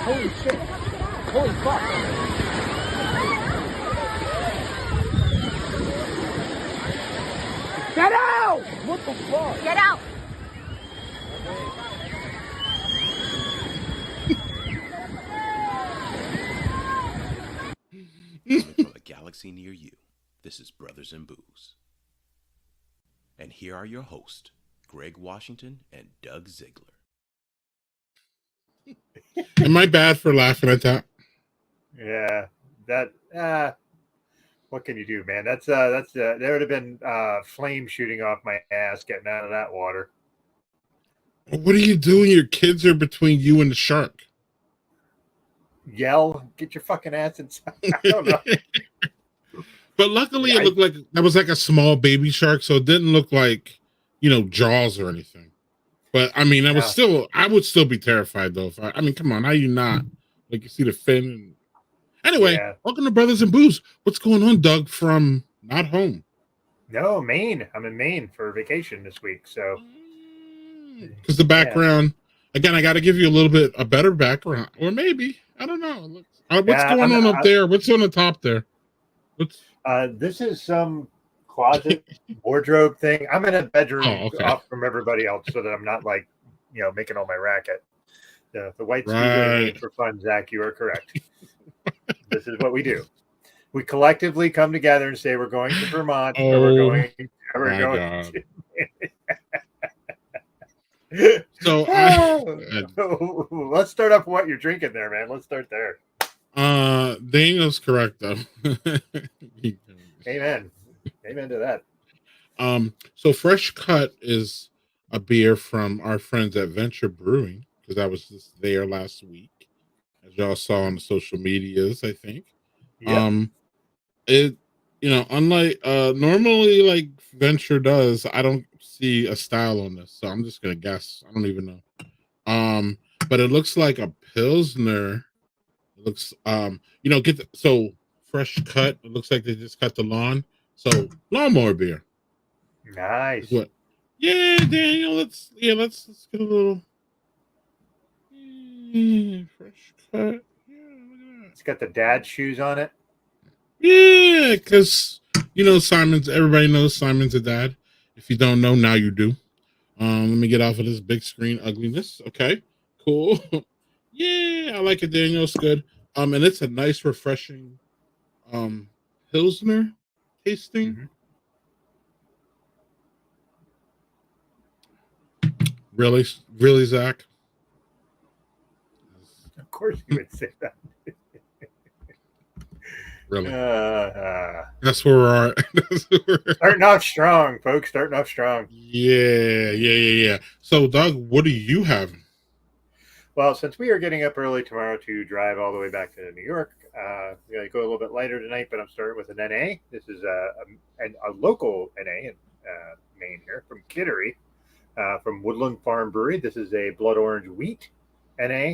Holy shit. Holy fuck. Get out! What the fuck? Get out! From a galaxy near you, this is Brothers in Booze. And here are your hosts, Greg Washington and Doug Ziegler. Am I bad for laughing at that? Yeah, that what can you do, man? There would have been flame shooting off my ass getting out of that water. What are you doing? Your kids are between you and the shark. Yell, get your fucking ass inside. I don't know. But luckily, it looked like that was like a small baby shark, so it didn't look like, Jaws or anything. But I mean, I would still be terrified though. I mean, come on, how you not? Like you see the fin. Anyway, welcome to Brothers in Booze. What's going on, Doug? From not home? No, Maine. I'm in Maine for vacation this week, so. Because the background, again, I got to give you a better background, or maybe I don't know. What's going on up there? What's on the top there? This is some closet wardrobe thing. I'm in a bedroom off from everybody else so that I'm not like, making all my racket. The white speaker for fun, Zach, you are correct. This is what we do. We collectively come together and say we're going to Vermont or we're going to So let's start off what you're drinking there, man. Let's start there. Daniel's correct though. Amen to that. So Fresh Cut is a beer from our friends at Venture Brewing, because I was just there last week, as y'all saw on the social medias, I think. Yep. It unlike normally like Venture does, I don't see a style on this, so I'm just gonna guess. I don't even know. But it looks like a Pilsner. It looks so Fresh Cut. It looks like they just cut the lawn. So lawnmower beer. Nice. What? Yeah, Daniel. Let's get a little Fresh Cut. Yeah, look at that. It's got the dad shoes on it. Yeah, because Simon's. Everybody knows Simon's a dad. If you don't know, now you do. Let me get off of this big screen ugliness. Okay, cool. Yeah, I like it, Daniel. It's good. And it's a nice, refreshing Pilsner tasting. Mm-hmm. Really, Zach? Of course you would say that. Really? That's where we're at. Starting off strong, folks. Starting off strong. Yeah. So, Doug, what are you having? Well, since we are getting up early tomorrow to drive all the way back to New York, we're going to go a little bit lighter tonight, but I'm starting with an NA. This is a local NA in Maine here from Kittery, from Woodland Farm Brewery. This is a blood orange wheat NA.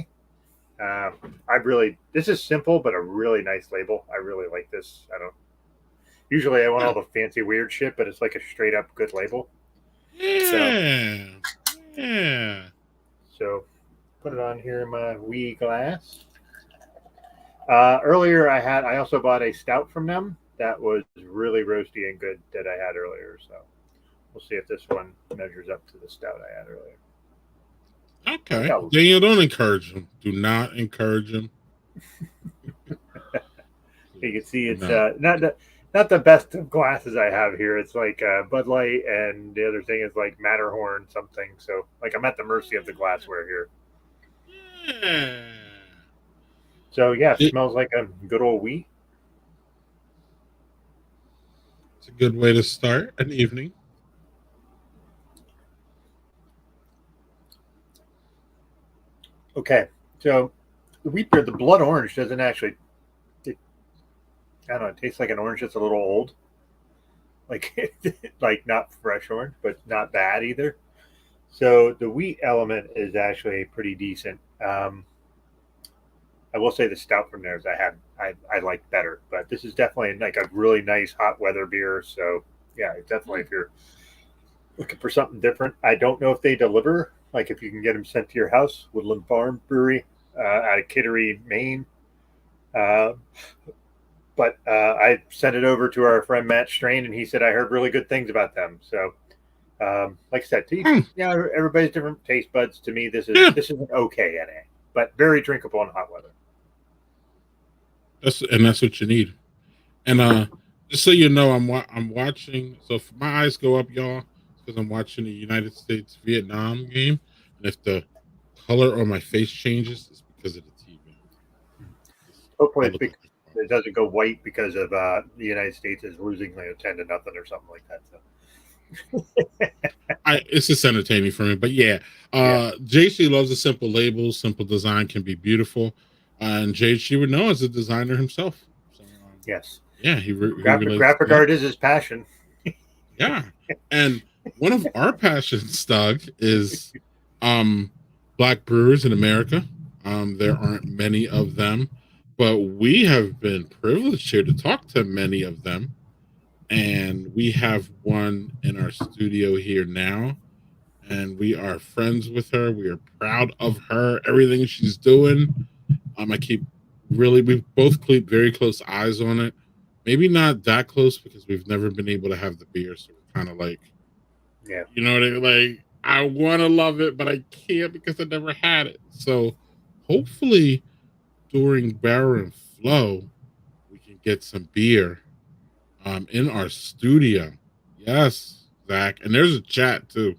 This is simple, but a really nice label. I really like this. Usually I want all the fancy weird shit, but it's like a straight up good label. Yeah. So put it on here in my wee glass. Earlier I also bought a stout from them that was really roasty and good that I had earlier. So we'll see if this one measures up to the stout I had earlier. Okay. Daniel, don't encourage him. Do not encourage him. You can see it's not not the best of glasses I have here. It's like Bud Light, and the other thing is like Matterhorn something. So like I'm at the mercy of the glassware here. Yeah. So yeah, it smells like a good old wheat. It's a good way to start an evening. Okay, so the wheat beer, the blood orange doesn't actually. I don't know. It tastes like an orange that's a little old, like like not fresh orange, but not bad either. So the wheat element is actually pretty decent. I will say the stout from theirs I like better, but this is definitely like a really nice hot weather beer. So yeah, definitely if you're looking for something different, I don't know if they deliver. Like if you can get them sent to your house, Woodland Farm Brewery out of Kittery, Maine. But I sent it over to our friend Matt Strain, and he said I heard really good things about them. So, like I said, everybody's different taste buds. To me, this is an okay NA, but very drinkable in hot weather. That's what you need. And just so you know, I'm watching. So if my eyes go up, y'all, because I'm watching the United States Vietnam game, and if the color on my face changes, it's because of the TV. Hopefully, it's because it doesn't go white because of the United States is losing like 10-0 or something like that. So. It's just entertaining for me, but yeah. JC loves the simple labels. Simple design can be beautiful, and JC would know as a designer himself. So, yes. Yeah, graphic art is his passion. Yeah, and one of our passions, Doug, is black brewers in America. There aren't many of them, but we have been privileged here to talk to many of them. And we have one in our studio here now, and we are friends with her. We are proud of her, everything she's doing. We both keep very close eyes on it. Maybe not that close because we've never been able to have the beer, so we're kind of like, yeah, you know what I mean? Like, I want to love it, but I can't because I never had it. So hopefully during Barrel and Flow, we can get some beer in our studio. Yes, Zach. And there's a chat too,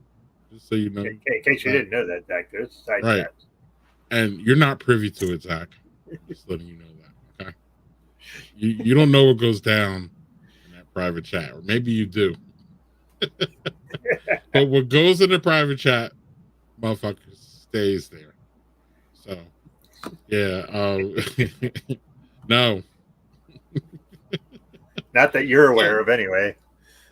just so you know. In case you didn't know that, Zach, there's a side chat. And you're not privy to it, Zach. Just letting you know that. Okay. You don't know what goes down in that private chat, or maybe you do. But what goes in the private chat, motherfucker, stays there. So, yeah. No. Not that you're aware of, anyway.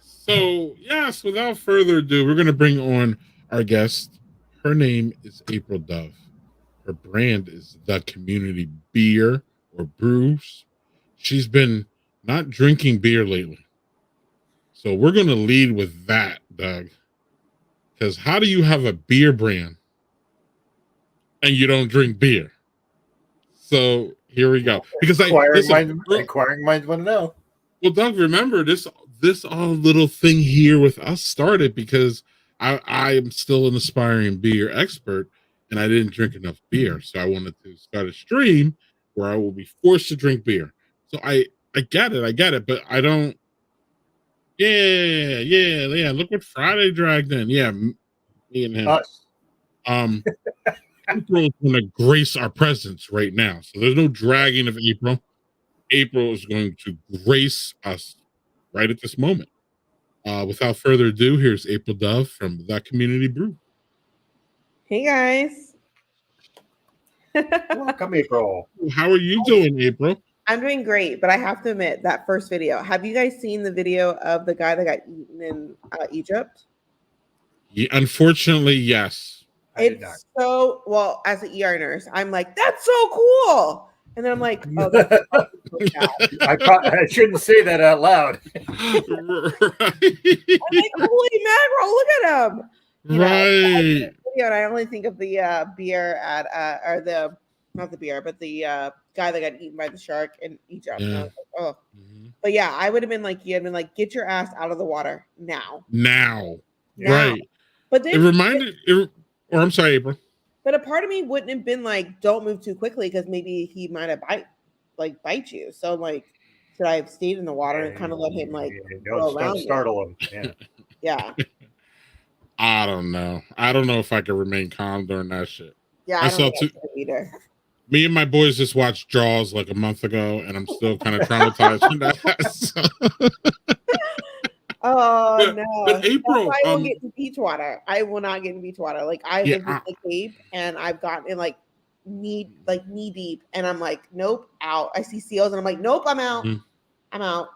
So, yes, without further ado, we're going to bring on our guest. Her name is April Dove. Her brand is The Community Beer or Brews. She's been not drinking beer lately. So we're going to lead with that, Doug. Because how do you have a beer brand and you don't drink beer? So here we go. Because inquiring minds want to know. Well, Doug, remember this all little thing here with us started because I am still an aspiring beer expert and I didn't drink enough beer. So I wanted to start a stream where I will be forced to drink beer. So I get it, but I don't. Yeah. Look what Friday dragged in. Yeah, me and him. Us. April is going to grace our presence right now. So there's no dragging of April. April is going to grace us right at this moment. Without further ado, here's April Dove from The Community Brew. Hey, guys. Welcome, April. How are you doing, April? I'm doing great, but I have to admit, that first video, have you guys seen the video of the guy that got eaten in Egypt? Yeah, unfortunately, yes. It's so, well, as an ER nurse, I'm like, that's so cool. And then I'm like, oh, that's I shouldn't say that out loud. I'm like, holy mackerel, look at him. Right. And I only think of the beer at, or the, not the beer, but the guy that got eaten by the shark in Egypt. Yeah. Like, oh. Mm-hmm. But yeah, I would have been like, you had been like, get your ass out of the water now. Right. But then it reminded, or I'm sorry, April. But a part of me wouldn't have been like, don't move too quickly because maybe he might have bite you. So like, should I have stayed in the water and kind of let him like go around? Don't startle him. Yeah. Yeah. I don't know. I don't know if I can remain calm during that shit. Yeah, I don't know either. Me and my boys just watched Jaws like a month ago, and I'm still kind of traumatized from that. So. Oh no! But April, I will get in beach water. I will not get in beach water. Like I live in the Cape, and I've gotten in like knee deep, and I'm like, nope, out. I see seals, and I'm like, nope, I'm out. Mm-hmm. I'm out.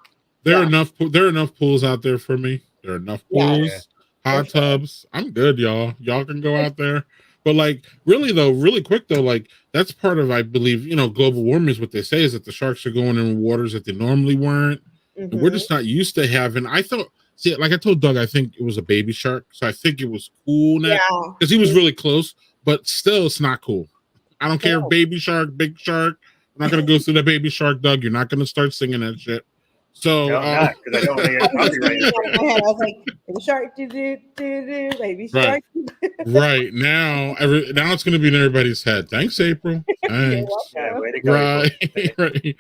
There are enough pools out there for me. There are enough pools, hot tubs. I'm good, y'all. Y'all can go out there. But like, really quick though, like that's part of, I believe, global warming is what they say is that the sharks are going in waters that they normally weren't. Mm-hmm. And we're just not used to having. Like I told Doug, I think it was a baby shark, so I think it was cool now because he was really close. But still, it's not cool. I don't care if baby shark, big shark. I'm not gonna go through the baby shark, Doug. You're not gonna start singing that shit. So no, not because I don't want to get copyrighted. I was like, baby shark, baby shark. Right now, now it's gonna be in everybody's head. Thanks, April. Thanks. Yeah, way to go, right.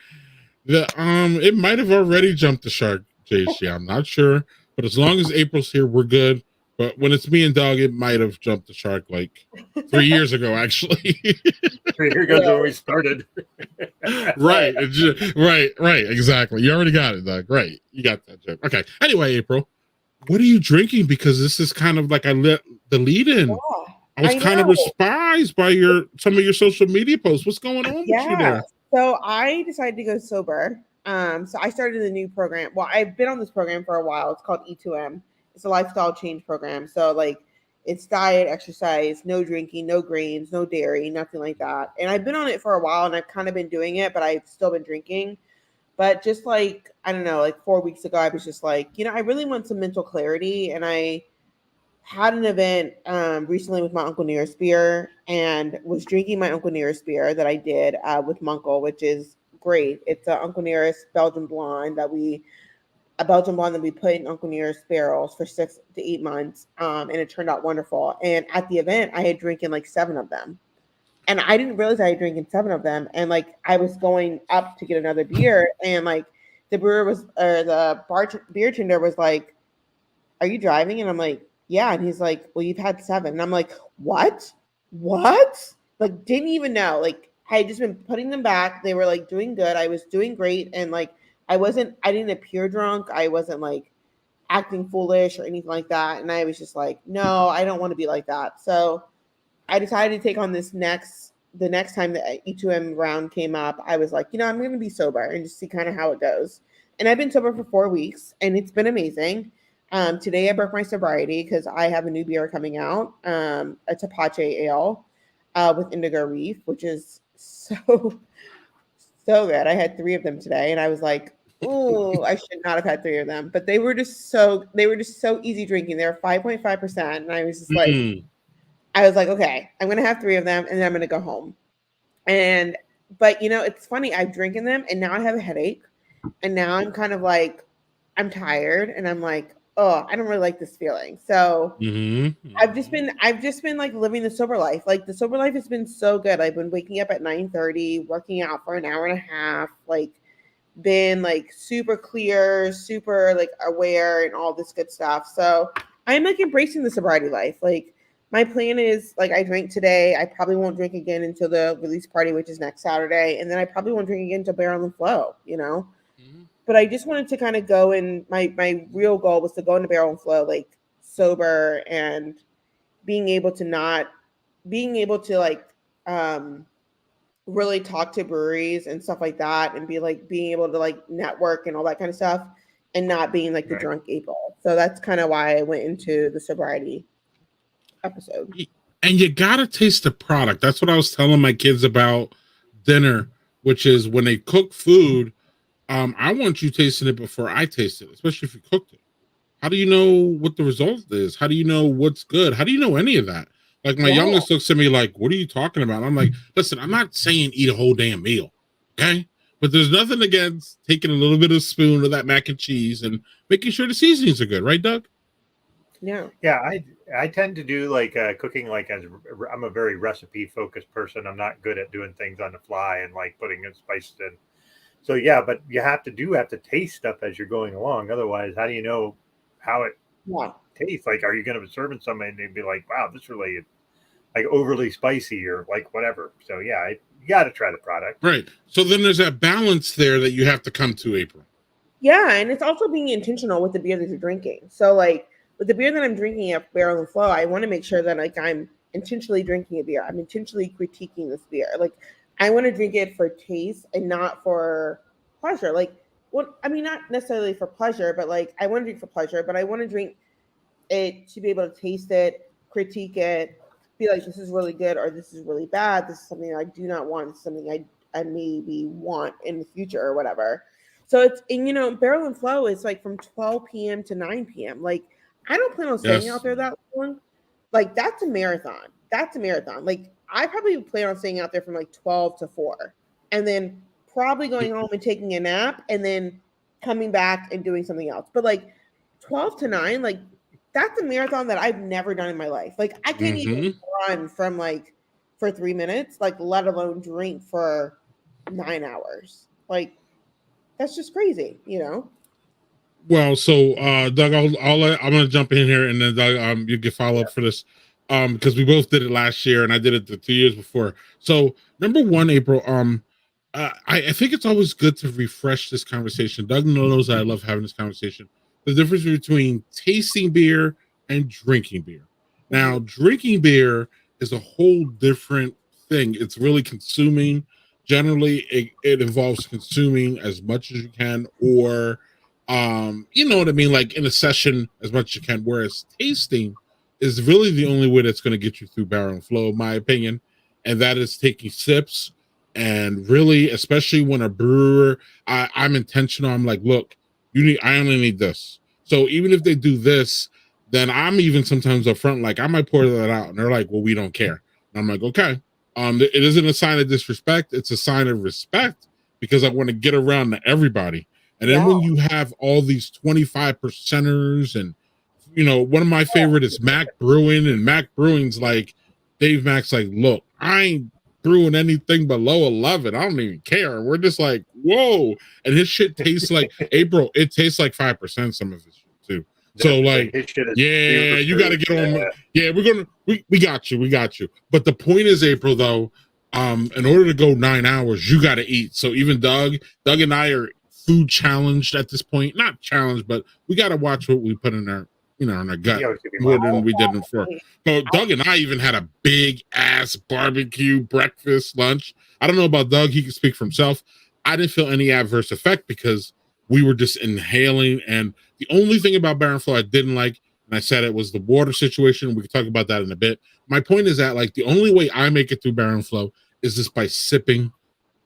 It might have already jumped the shark, JC. I'm not sure, but as long as April's here, we're good. But when it's me and Doug, it might have jumped the shark like 3 years ago, actually. 3 years ago when we started. Right, exactly. You already got it, Doug. Right, you got that joke. Okay. Anyway, April, what are you drinking? Because this is kind of like the lead in. Yeah, I was kind of surprised by some of your social media posts. What's going on with you there? So I decided to go sober. So I started a new program. Well, I've been on this program for a while. It's called E2M. It's a lifestyle change program. So like it's diet, exercise, no drinking, no grains, no dairy, nothing like that. And I've been on it for a while and I've kind of been doing it, but I've still been drinking. But just like, I don't know, like 4 weeks ago, I was just like, I really want some mental clarity. And I had an event recently with my Uncle Nearest beer and was drinking my Uncle Nearest beer that I did with Munkle, which is great. It's an Uncle Nearest Belgian blonde that we put in Uncle Nearest barrels for 6 to 8 months. And it turned out wonderful. And at the event, I had drinking like 7 of them. And I didn't realize I had drinking 7 of them. And like, I was going up to get another beer. And like the beer tender was like, are you driving? And I'm like, yeah. And he's like, well, you've had 7. And I'm like, what? Like, didn't even know. Like, I had just been putting them back. They were like doing good. I was doing great. And like, I didn't appear drunk. I wasn't like acting foolish or anything like that. And I was just like, no, I don't want to be like that. So I decided to take on the next time the E2M round came up, I was like, I'm going to be sober and just see kind of how it goes. And I've been sober for 4 weeks and it's been amazing. Today I broke my sobriety because I have a new beer coming out, a Tepache Ale with Indigo Reef, which is so good. I had 3 of them today and I was like, oh, I should not have had 3 of them, but they were just so easy drinking. They're 5.5%. And I was just like, I was like, okay, I'm going to have 3 of them and then I'm going to go home. But it's funny. I've drinking them and now I have a headache and now I'm kind of like, I'm tired and I'm like, oh, I don't really like this feeling. So I've just been like living the sober life. Like the sober life has been so good. I've been waking up at 9:30, working out for an hour and a half, like been like super clear, super like aware and all this good stuff. So I'm like embracing the sobriety life. Like my plan is like I drank today. I probably won't drink again until the release party, which is next Saturday. And then I probably won't drink again until Barrel and Flow, But I just wanted to kind of go and my real goal was to go into Barrel and Flow like sober and being able to really talk to breweries and stuff like that and being able to like network and all that kind of stuff and not being like the drunk April. So that's kind of why I went into the sobriety episode. And you gotta taste the product. That's what I was telling my kids about dinner, which is when they cook food, I want you tasting it before I taste it, especially if you cooked it. How do you know what the result is? How do you know what's good? How do you know any of that? Like my youngest looks at me like, what are you talking about? I'm like, listen, I'm not saying eat a whole damn meal. Okay. But there's nothing against taking a little bit of a spoon of that mac and cheese and making sure the seasonings are good. Right, Doug? Yeah. Yeah. I tend to do like cooking, like I'm a very recipe focused person. I'm not good at doing things on the fly and like putting in spices in. So yeah, but you have to taste stuff as you're going along. Otherwise, how do you know how it tastes? Like, are you going to be serving somebody and they'd be like, "Wow, this really like overly spicy," or like whatever? So yeah, you got to try the product. Right. So then there's that balance there that you have to come to, April. Yeah, and it's also being intentional with the beer that you're drinking. So like with the beer that I'm drinking at Barrel and Flow, I want to make sure that like I'm intentionally drinking a beer. I'm intentionally critiquing this beer. Like I want to drink it for taste and not for pleasure. Like what I mean, not necessarily for pleasure, but like I want to drink for pleasure, but I want to drink it to be able to taste it, critique it, be like, this is really good or this is really bad. This is something I do not want. This is something I maybe want in the future or whatever. So it's, and you know, Barrel and Flow is like from 12 p.m. to 9 p.m. Like, I don't plan on staying out there that long. Like, that's a marathon. That's a marathon. Like, I probably plan on staying out there from like 12 to 4 and then probably going home and taking a nap and then coming back and doing something else. But like 12 to 9, like, that's a marathon that I've never done in my life. Like, I can't even run from like for 3 minutes, like, let alone drink for 9 hours. Like, that's just crazy, you know? Well, so Doug, I'm gonna jump in here, and then Doug, you can follow up for this, because we both did it last year, and I did it the 2 years before. So number one, April, I think it's always good to refresh this conversation. Doug knows that I love having this conversation. The difference between tasting beer and drinking beer. Now, drinking beer is a whole different thing. It's really consuming. Generally, it involves consuming as much as you can, or you know what I mean, like in a session as much as you can. Whereas tasting is really the only way that's going to get you through Barrel and Flow, in my opinion, and that is taking sips. And really, especially when a brewer, I'm intentional. I'm like, look, I only need this. So even if they do this, then I'm even sometimes upfront, like I might pour that out, and they're like, well, we don't care. And I'm like, okay. It isn't a sign of disrespect, it's a sign of respect, because I want to get around to everybody. And then when you have all these 25 percenters, and you know, one of my favorite is Mac Brewing, and Mac Brewing's like, Dave Mac's like, look, I ain't brewing anything below 11. I don't even care. And we're just like, whoa. And his shit tastes like April. It tastes like 5%, some of his shit too. So like, yeah, you got to get on. Yeah, we got you. But the point is, April, though, in order to go 9 hours, you got to eat. So even Doug and I are food challenged at this point. Not challenged, but we got to watch what we put in our, in our gut more than we did before. So Doug and I even had a big ass barbecue breakfast lunch. I don't know about Doug; he can speak for himself. I didn't feel any adverse effect because we were just inhaling. And the only thing about Barrel and Flow I didn't like, and I said it, was the water situation. We can talk about that in a bit. My point is that like the only way I make it through Barrel and Flow is just by sipping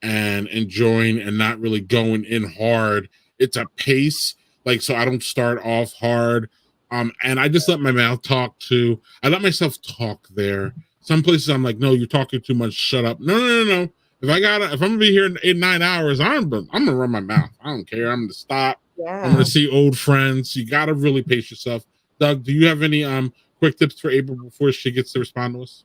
and enjoying and not really going in hard. It's a pace, like, so I don't start off hard. And I just let my mouth talk too. I let myself talk there. Some places I'm like, no, you're talking too much. Shut up. No. If I'm gonna be here in 8-9 hours, I'm gonna run my mouth. I don't care. I'm gonna stop. I'm gonna see old friends. You gotta really pace yourself. Doug, do you have any quick tips for April before she gets to respond to us?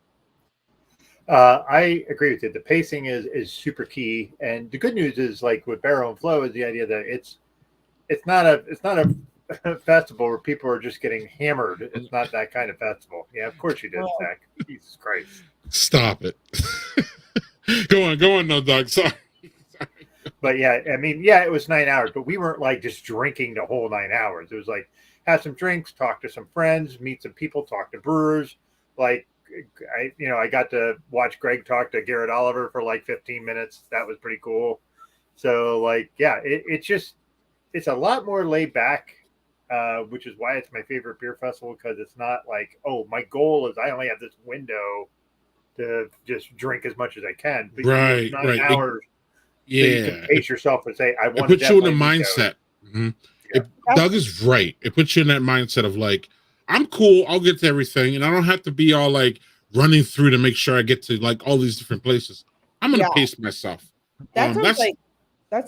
I agree with you. The pacing is super key, and the good news is, like with Barrel and Flow, is the idea that it's not a festival where people are just getting hammered. It's not that kind of festival. Yeah, of course you did, Zach. Jesus Christ. Stop it. Go on, no, Doug. Sorry. But yeah, I mean, yeah, it was 9 hours, but we weren't like just drinking the whole 9 hours. It was like have some drinks, talk to some friends, meet some people, talk to brewers. Like I got to watch Greg talk to Garrett Oliver for like 15 minutes. That was pretty cool. So like, yeah, it's a lot more laid back, which is why it's my favorite beer festival, because it's not like, oh, my goal is I only have this window to just drink as much as I can. But right. 9 hours. Yeah. So you can pace yourself and say, I want to. It puts you in a mindset. Mm-hmm. Yeah. Doug is right. It puts you in that mindset of like, I'm cool. I'll get to everything. And I don't have to be all like running through to make sure I get to like all these different places. I'm going to pace myself. That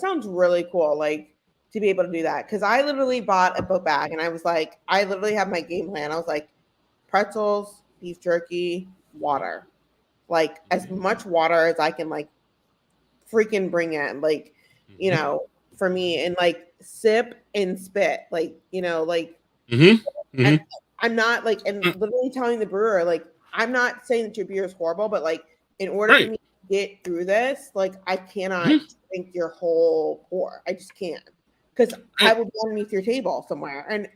sounds really cool. Like to be able to do that. Cause I literally bought a book bag and I was like, I literally have my game plan. I was like pretzels, beef jerky, water, like as much water as I can like freaking bring in. Like, you know, for me, and like sip and spit, like, you know, like, and I'm not like, and literally telling the brewer, like, I'm not saying that your beer is horrible, but like, in order for me to get through this, like, I cannot drink your whole pour. I just can't, because I will be underneath your table somewhere. And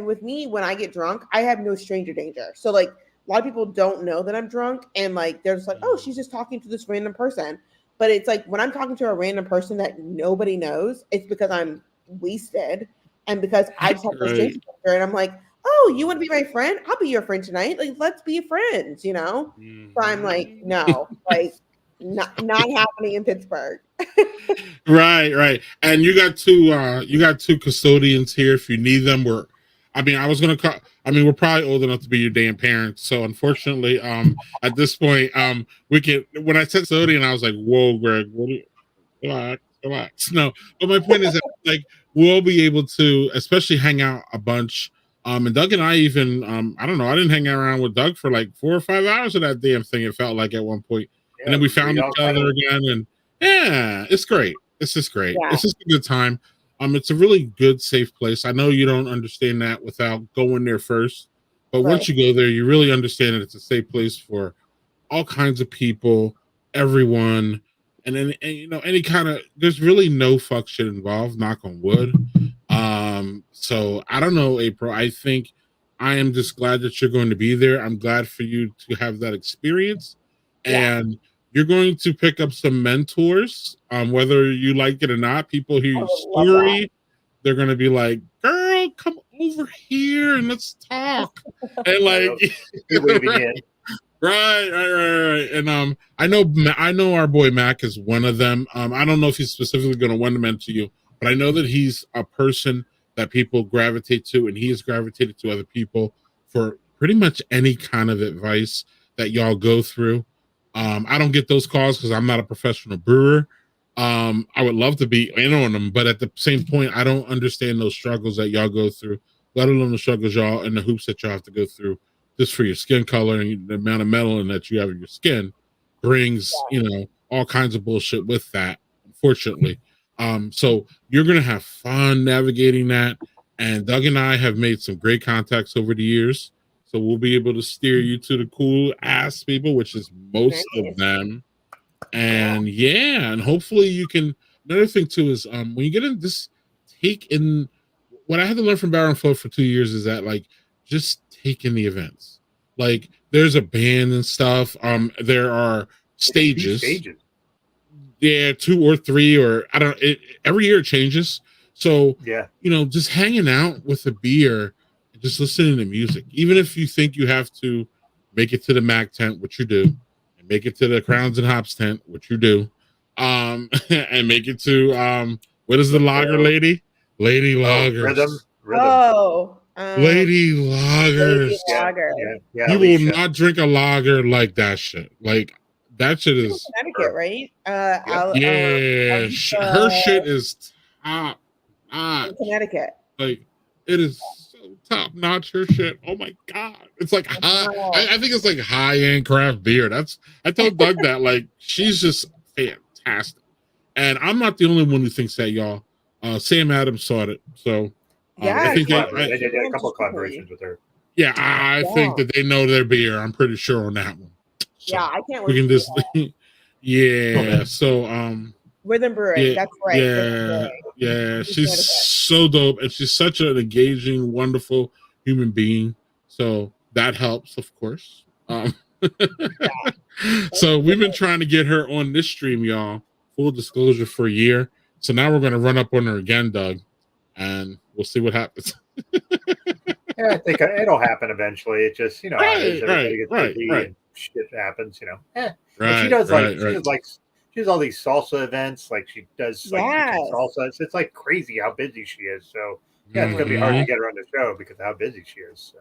with me, when I get drunk, I have no stranger danger. So like, a lot of people don't know that I'm drunk, and like, they're just like, oh, she's just talking to this random person. But it's like, when I'm talking to a random person that nobody knows, it's because I'm wasted, and because I just have this stranger danger, and I'm like, oh, you want to be my friend? I'll be your friend tonight. Like, let's be friends, you know? So I'm like, no, like, not happening in Pittsburgh. Right. And you got two custodians here if you need them. I was gonna call. I mean, we're probably old enough to be your damn parents. So unfortunately, at this point, we can. When I said custodian, I was like, whoa, Greg, what do you, relax. No, but my point is that like we'll be able to, especially hang out a bunch. And Doug and I even, I don't know, I didn't hang around with Doug for like 4 or 5 hours of that damn thing. It felt like at one point, and then we found each other again, and yeah, it's great. It's just great. Yeah. It's just a good time. It's a really good, safe place. I know you don't understand that without going there first, but once you go there, you really understand that it's a safe place for all kinds of people, everyone, and then you know, any kind of. There's really no fuck shit involved. Knock on wood. So I don't know, April. I think I am just glad that you're going to be there. I'm glad for you to have that experience, and you're going to pick up some mentors, whether you like it or not. People hear your story. They're going to be like, girl, come over here and let's talk. And like, right. And I know our boy Mac is one of them. I don't know if he's specifically going to want to mentor you, but I know that he's a person that people gravitate to, and he has gravitated to other people for pretty much any kind of advice that y'all go through. I don't get those calls because I'm not a professional brewer. I would love to be in on them, but at the same point, I don't understand those struggles that y'all go through, let alone the struggles y'all and the hoops that y'all have to go through just for your skin color, and the amount of melanin that you have in your skin brings, you know, all kinds of bullshit with that, unfortunately. So you're going to have fun navigating that. And Doug and I have made some great contacts over the years. So we'll be able to steer you to the cool ass people, which is most of them. And and hopefully you can. Another thing too is when you get in this, take in what I had to learn from Baron Flow for 2 years is that like just take in the events. Like there's a band and stuff. There are stages. Yeah, 2 or 3, or I don't. Every year it changes. So you know, just hanging out with a beer, and just listening to music. Even if you think you have to make it to the Mac tent, which you do, and make it to the Crowns and Hops tent, which you do, and make it to what is the lager lady? Lady Lagers. Rhythm. Lady Lagers. Lady Lager. Yeah, you will not drink a lager like that shit. Like that shit is Connecticut, right? Her shit is top notch. Connecticut. Like it is so top notch. Her shit. Oh my god, it's like high. I think it's like high end craft beer. I told Doug that. Like she's just fantastic, and I'm not the only one who thinks that, y'all. Sam Adams saw it, so I think they did a couple of collaborations with her. Yeah, I think that they know their beer. I'm pretty sure on that one. So I can't wait. We can just, So, Rhythm Brewing. That's right. Yeah. She's so dope, and she's such an engaging, wonderful human being. So that helps, of course. So we've been trying to get her on this stream, y'all. Full disclosure, for a year. So now we're going to run up on her again, Doug, and we'll see what happens. Yeah, I think it'll happen eventually. It just, you know, everybody gets busy and shit happens, you know. And she does she does all these salsa events, like she does like salsa. It's like crazy how busy she is. So it's gonna be hard to get her on the show because of how busy she is. So.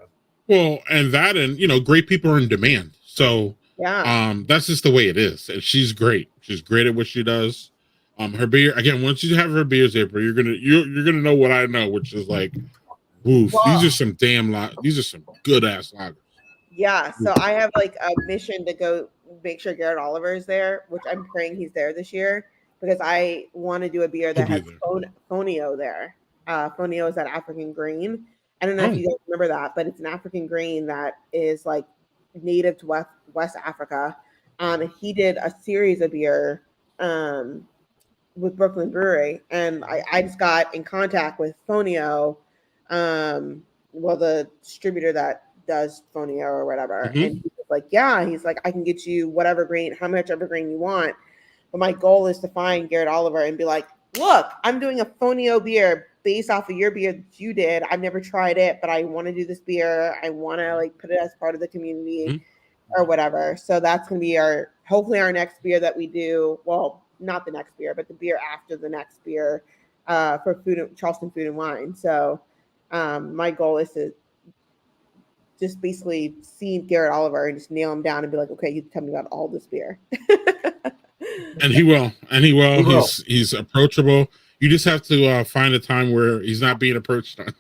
Well, and you know, great people are in demand. So that's just the way it is. And she's great. She's great at what she does. Her beer again. Once you have her beers, April, you're gonna know what I know, which is like, woof. These are some these are some good ass lagers. Yeah. So I have like a mission to go make sure Garrett Oliver is there, which I'm praying he's there this year because I want to do a beer that I'll be has there. fonio there. Fonio is that African grain. I don't know if you guys remember that, but it's an African grain that is like native to West Africa. And he did a series of beer with Brooklyn Brewery, and I just got in contact with Fonio, the distributor that does Fonio or whatever, and he's like, yeah, he's like, I can get you whatever grain, how much ever grain you want, but my goal is to find Garrett Oliver and be like, look, I'm doing a Fonio beer based off of your beer that you did. I've never tried it, but I want to do this beer. I want to like put it as part of the community or whatever. So that's going to be hopefully our next beer that we do. Well, not the next beer, but the beer after the next beer for Charleston Food and Wine. So my goal is to just basically see Garrett Oliver and just nail him down and be like, okay, you tell me about all this beer. And he will. He's approachable. You just have to find a time where he's not being approached on.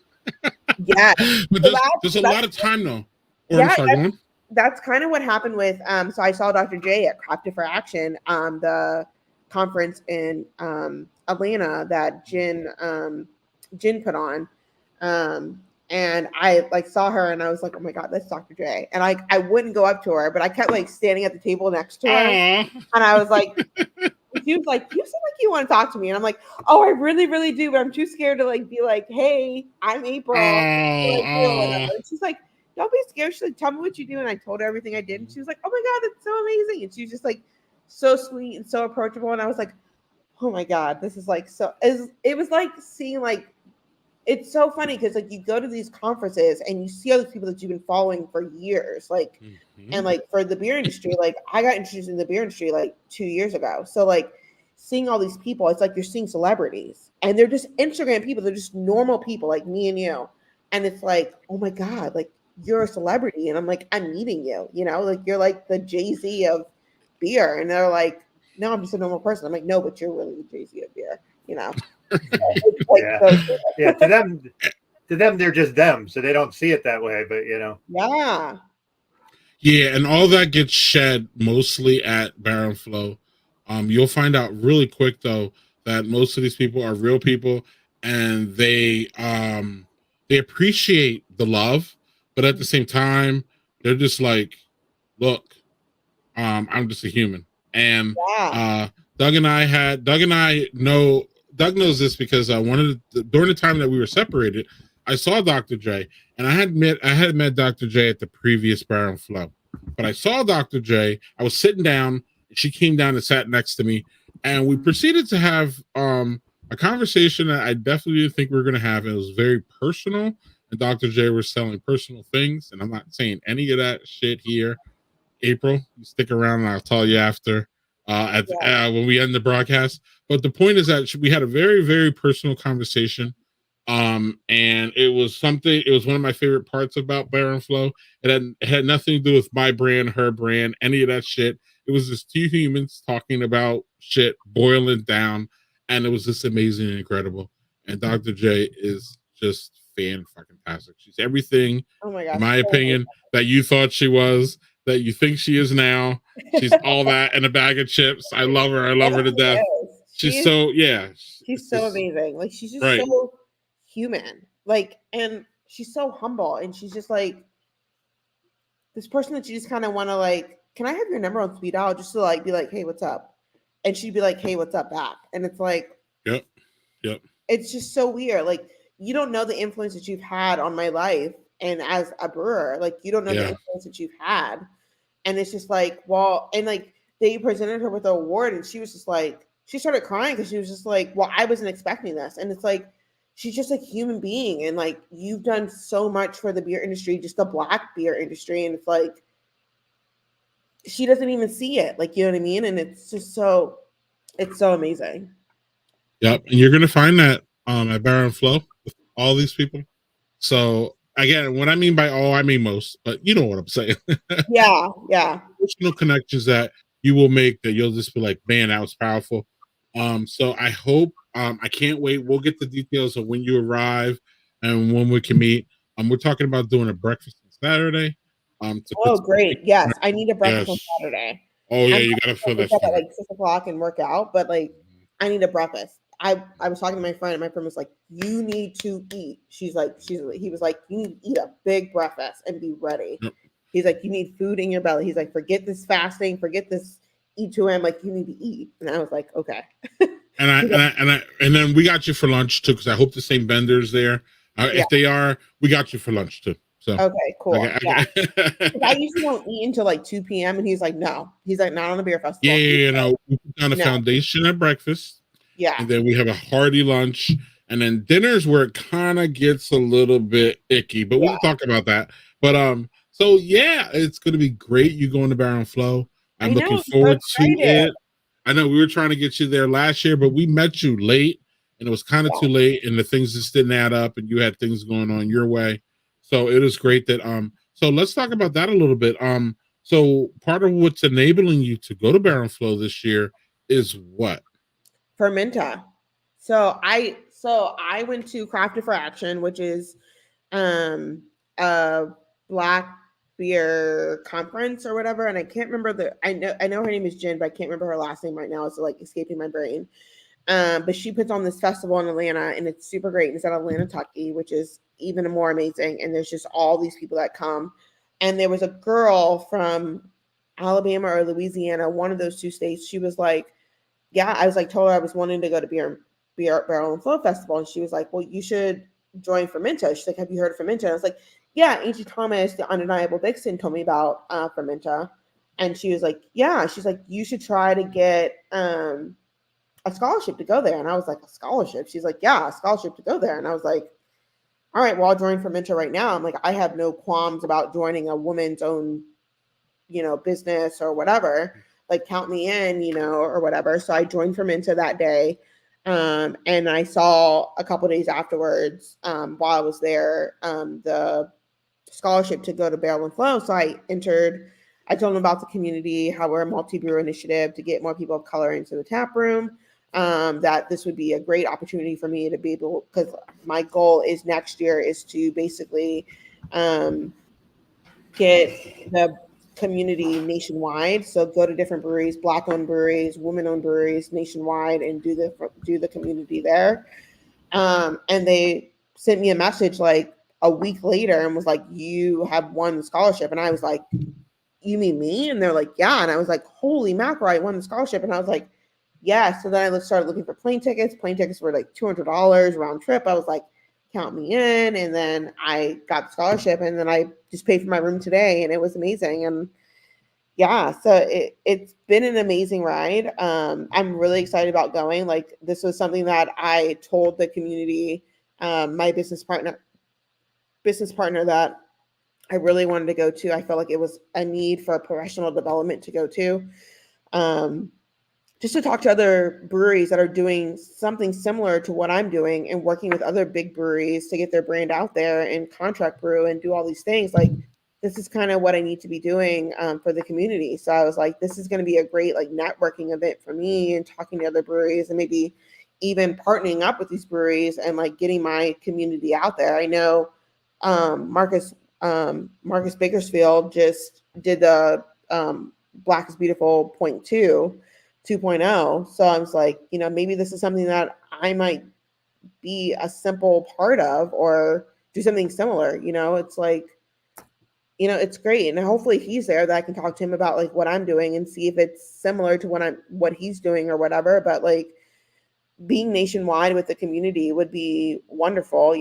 Yeah. But there's a lot of time though. That's kind of what happened with so I saw Dr. J at Crafted for Action, the conference in Atlanta that Jen put on. And I like saw her and I was like, oh my God, that's Dr. J. And I wouldn't go up to her, but I kept like standing at the table next to her. And I was like, she was like, you seem like you want to talk to me. And I'm like, oh, I really, really do, but I'm too scared to like be like, hey, I'm April. And she's like, don't be scared. She's like, tell me what you do. And I told her everything I did. And she was like, oh my God, that's so amazing. And she was just like so sweet and so approachable. And I was like, oh my God, this is like so it was like seeing like, it's so funny because like you go to these conferences and you see all these people that you've been following for years, like and like for the beer industry, like I got introduced in the beer industry like 2 years ago. So like seeing all these people, it's like you're seeing celebrities and they're just Instagram people, they're just normal people like me and you. And it's like, oh my God, like you're a celebrity. And I'm like, I'm meeting you, you know, like you're like the Jay-Z of beer. And they're like, no, I'm just a normal person. I'm like, no, but you're really the Jay-Z of beer, you know. Yeah. To them, they're just them, so they don't see it that way. But you know, and all that gets shed mostly at Baron Flow. You'll find out really quick though that most of these people are real people, and they appreciate the love, but at the same time, they're just like, look, I'm just a human, and Doug knows this because during the time that we were separated, I saw Dr. J, and I had met Dr. J at the previous Baron Flow, but I saw Dr. J. I was sitting down, and she came down and sat next to me, and we proceeded to have a conversation that I definitely didn't think we were going to have. It was very personal, and Dr. J was telling personal things, and I'm not saying any of that shit here. April, you stick around, and I'll tell you after. When we end the broadcast. But the point is that we had a very, very personal conversation. And it was one of my favorite parts about Baron Flow. It had nothing to do with my brand, her brand, any of that shit. It was just two humans talking about shit, boiling down, and it was just amazing and incredible. And Dr. J is just fan-fucking-tastic. She's everything, oh my God, in my opinion, that you thought she was, that you think she is now. She's all that and a bag of chips. I love her. I love her to death. She's so amazing. Like she's just so human. Like, and she's so humble, and she's just like this person that you just kind of want to like, can I have your number on speed dial just to like be like, hey, what's up? And she'd be like, hey, what's up back? And it's like, yep. It's just so weird. Like you don't know the influence that you've had on my life, and as a brewer, like you don't know the influence that you've had. And it's just like, well, and like they presented her with an award, and she was just like, she started crying because she was just like, well, I wasn't expecting this. And it's like, she's just a human being. And like, you've done so much for the beer industry, just the black beer industry. And it's like, she doesn't even see it. Like, you know what I mean? And it's just it's so amazing. Yep. And you're going to find that at Baron Flow with all these people. So again, what I mean by all, I mean most, but you know what I'm saying. Yeah. Personal connections that you will make that you'll just be like, man, that was powerful. So I hope, I can't wait. We'll get the details of when you arrive and when we can meet. We're talking about doing a breakfast on Saturday. Great. Yes. I need a breakfast on Saturday. Oh yeah, you gotta fill that at like 6 o'clock and work out, but like I need a breakfast. I was talking to my friend, and my friend was like, you need to eat. He was like, you need to eat a big breakfast and be ready. Yep. He's like, you need food in your belly. He's like, forget this fasting, forget this E2M. Like, you need to eat. And I was like, okay. And then we got you for lunch too, because I hope the same vendors there. If they are, we got you for lunch too. So okay, cool. I usually don't eat until like 2 p.m. and he's like, no. He's like, not on the beer festival. No, we put down a foundation at breakfast. Yeah. And then we have a hearty lunch. And then dinner's where it kind of gets a little bit icky, but we'll talk about that. But so yeah, it's gonna be great. You going to Barrel and Flow. I'm looking forward to it. I know we were trying to get you there last year, but we met you late and it was kind of too late, and the things just didn't add up, and you had things going on your way. So it is great that so let's talk about that a little bit. So part of what's enabling you to go to Barrel and Flow this year is what? Fermenta. So I went to Crafted for Action, which is a black beer conference or whatever, and I can't remember I know her name is Jen, but I can't remember her last name right now. It's like escaping my brain. But she puts on this festival in Atlanta, and it's super great. And it's at Atlanta, Kentucky, which is even more amazing. And there's just all these people that come. And there was a girl from Alabama or Louisiana, one of those two states. She was like, yeah, I was like, told her I was wanting to go to Beer Barrel and Flow Festival. And she was like, well, you should join Fermenta. She's like, have you heard of Fermenta? And I was like, yeah, Angie Thomas, the Undeniable Vixen, told me about Fermenta. And she was like, yeah, she's like, you should try to get a scholarship to go there. And I was like, a scholarship? She's like, yeah, a scholarship to go there. And I was like, all right, well, I'll join Fermenta right now. I'm like, I have no qualms about joining a woman's own, business or whatever. Like, count me in, or whatever. So I joined Fermenta that day. And I saw a couple of days afterwards, while I was there, the scholarship to go to Barrel and Flow. So I told them about the community, how we're a multi-brewer initiative to get more people of color into the tap room. That this would be a great opportunity for me to be able, because my goal is next year is to basically get the community nationwide. So go to different breweries, Black-owned breweries, women-owned breweries nationwide, and do the community there. And they sent me a message like a week later and was like, you have won the scholarship. And I was like, you mean me? And they're like, yeah. And I was like, holy mackerel, I won the scholarship. And I was like, yeah. So then I started looking for plane tickets. Plane tickets were like $200 round trip. I was like, count me in. And then I got the scholarship, and then I just paid for my room today, and it was amazing. And yeah, so it's been an amazing ride. I'm really excited about going. Like, this was something that I told the community, my business partner that I really wanted to go to. I felt like it was a need for professional development to go to. Just to talk to other breweries that are doing something similar to what I'm doing, and working with other big breweries to get their brand out there and contract brew and do all these things. Like, this is kind of what I need to be doing for the community. So I was like, this is going to be a great like networking event for me, and talking to other breweries, and maybe even partnering up with these breweries and like getting my community out there. I know Marcus Bakersfield just did the Black is Beautiful 2.0. So I was like, maybe this is something that I might be a simple part of, or do something similar. It's like, it's great. And hopefully he's there that I can talk to him about like what I'm doing and see if it's similar to what he's doing or whatever. But like, being nationwide with the community would be wonderful.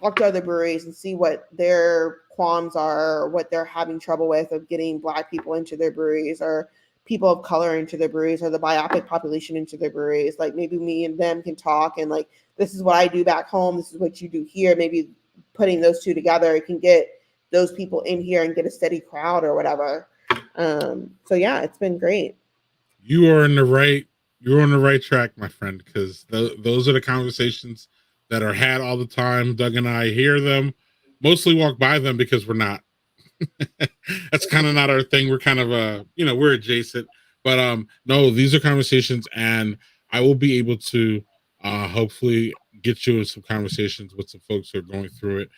Talk to other breweries and see what their qualms are, or what they're having trouble with of getting Black people into their breweries, or people of color into their breweries, or the BIPOC population into their breweries. Like, maybe me and them can talk, and like, this is what I do back home, this is what you do here. Maybe putting those two together, it can get those people in here and get a steady crowd or whatever. So yeah, it's been great. You're on the right track, my friend, because those are the conversations that are had all the time. Doug and I hear them, mostly walk by them because we're not. That's kind of not our thing. We're kind of we're adjacent, but no, these are conversations, and I will be able to hopefully get you in some conversations with some folks who are going through it.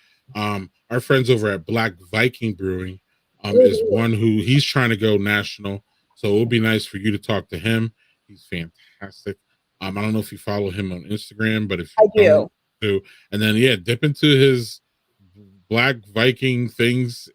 Our friends over at Black Viking Brewing is one who he's trying to go national, so it would be nice for you to talk to him. He's fantastic. I don't know if you follow him on Instagram, but if I you do. don't, and then dip into his Black Viking things.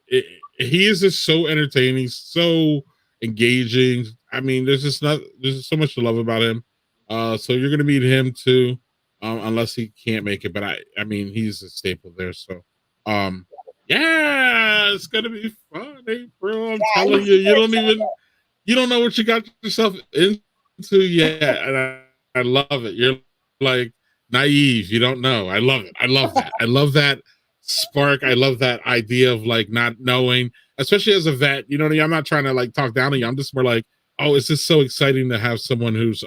He is just so entertaining, so engaging. I mean, there's just so much to love about him. So you're gonna meet him too, unless he can't make it. But I mean, he's a staple there. So, yeah, it's gonna be fun, April. I'm telling you, you don't know what you got yourself into yet, and I love it. You're like naive. You don't know. I love it. I love that. I love that spark. I love that idea of like not knowing, especially as a vet. You know what I mean? I'm not trying to like talk down to you. I'm just more like, oh, it's just so exciting to have someone who's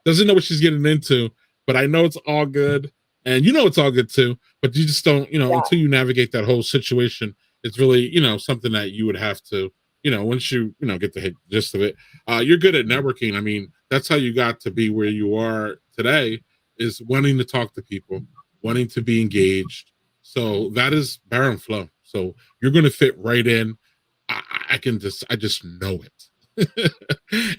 doesn't know what she's getting into, but I know it's all good, and you know it's all good too. But you just don't, until you navigate that whole situation. It's really, something that you would have to, once you, get the gist of it. You're good at networking. I mean, that's how you got to be where you are today, is wanting to talk to people, wanting to be engaged. So that is Baron Flow. So you're going to fit right in. I just know it.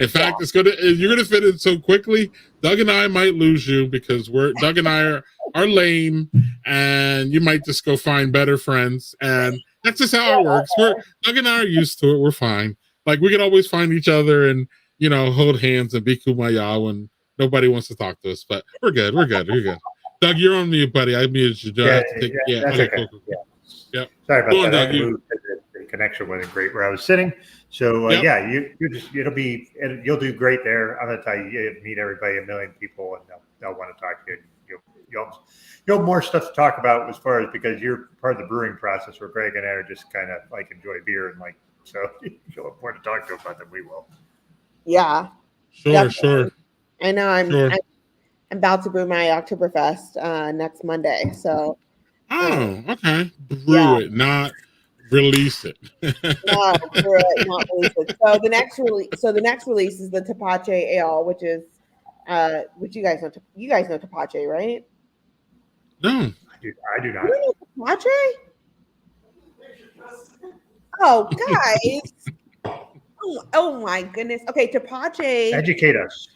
In fact, you're gonna fit in so quickly. Doug and I might lose you because Doug and I are lame, and you might just go find better friends, and that's just how it works. Doug and I are used to it. We're fine. Like we can always find each other and hold hands and be kumbaya when nobody wants to talk to us. But we're good. Doug, you're on mute, buddy. I muted you. That's okay. okay. Cool. Yeah. Yep. Sorry about that. Doug, the connection wasn't great where I was sitting. So you'll do great there. I'm gonna tell you meet everybody, a million people, and they'll want to talk to you. You'll have more stuff to talk about as far as, because you're part of the brewing process where Greg and I are just kind of like enjoy beer and like, so you'll have more to talk to about than we will. Yeah. Sure, definitely. Sure. I know I'm about to brew my Oktoberfest next Monday. So okay. Brew it, not release it. No, brew it, not release it. So the next release is the Tepache Ale, which is which you guys know. You guys know Tepache, right? No, I do not. You don't know Tepache? Oh, guys. Oh my goodness. Okay, Tepache. Educate us.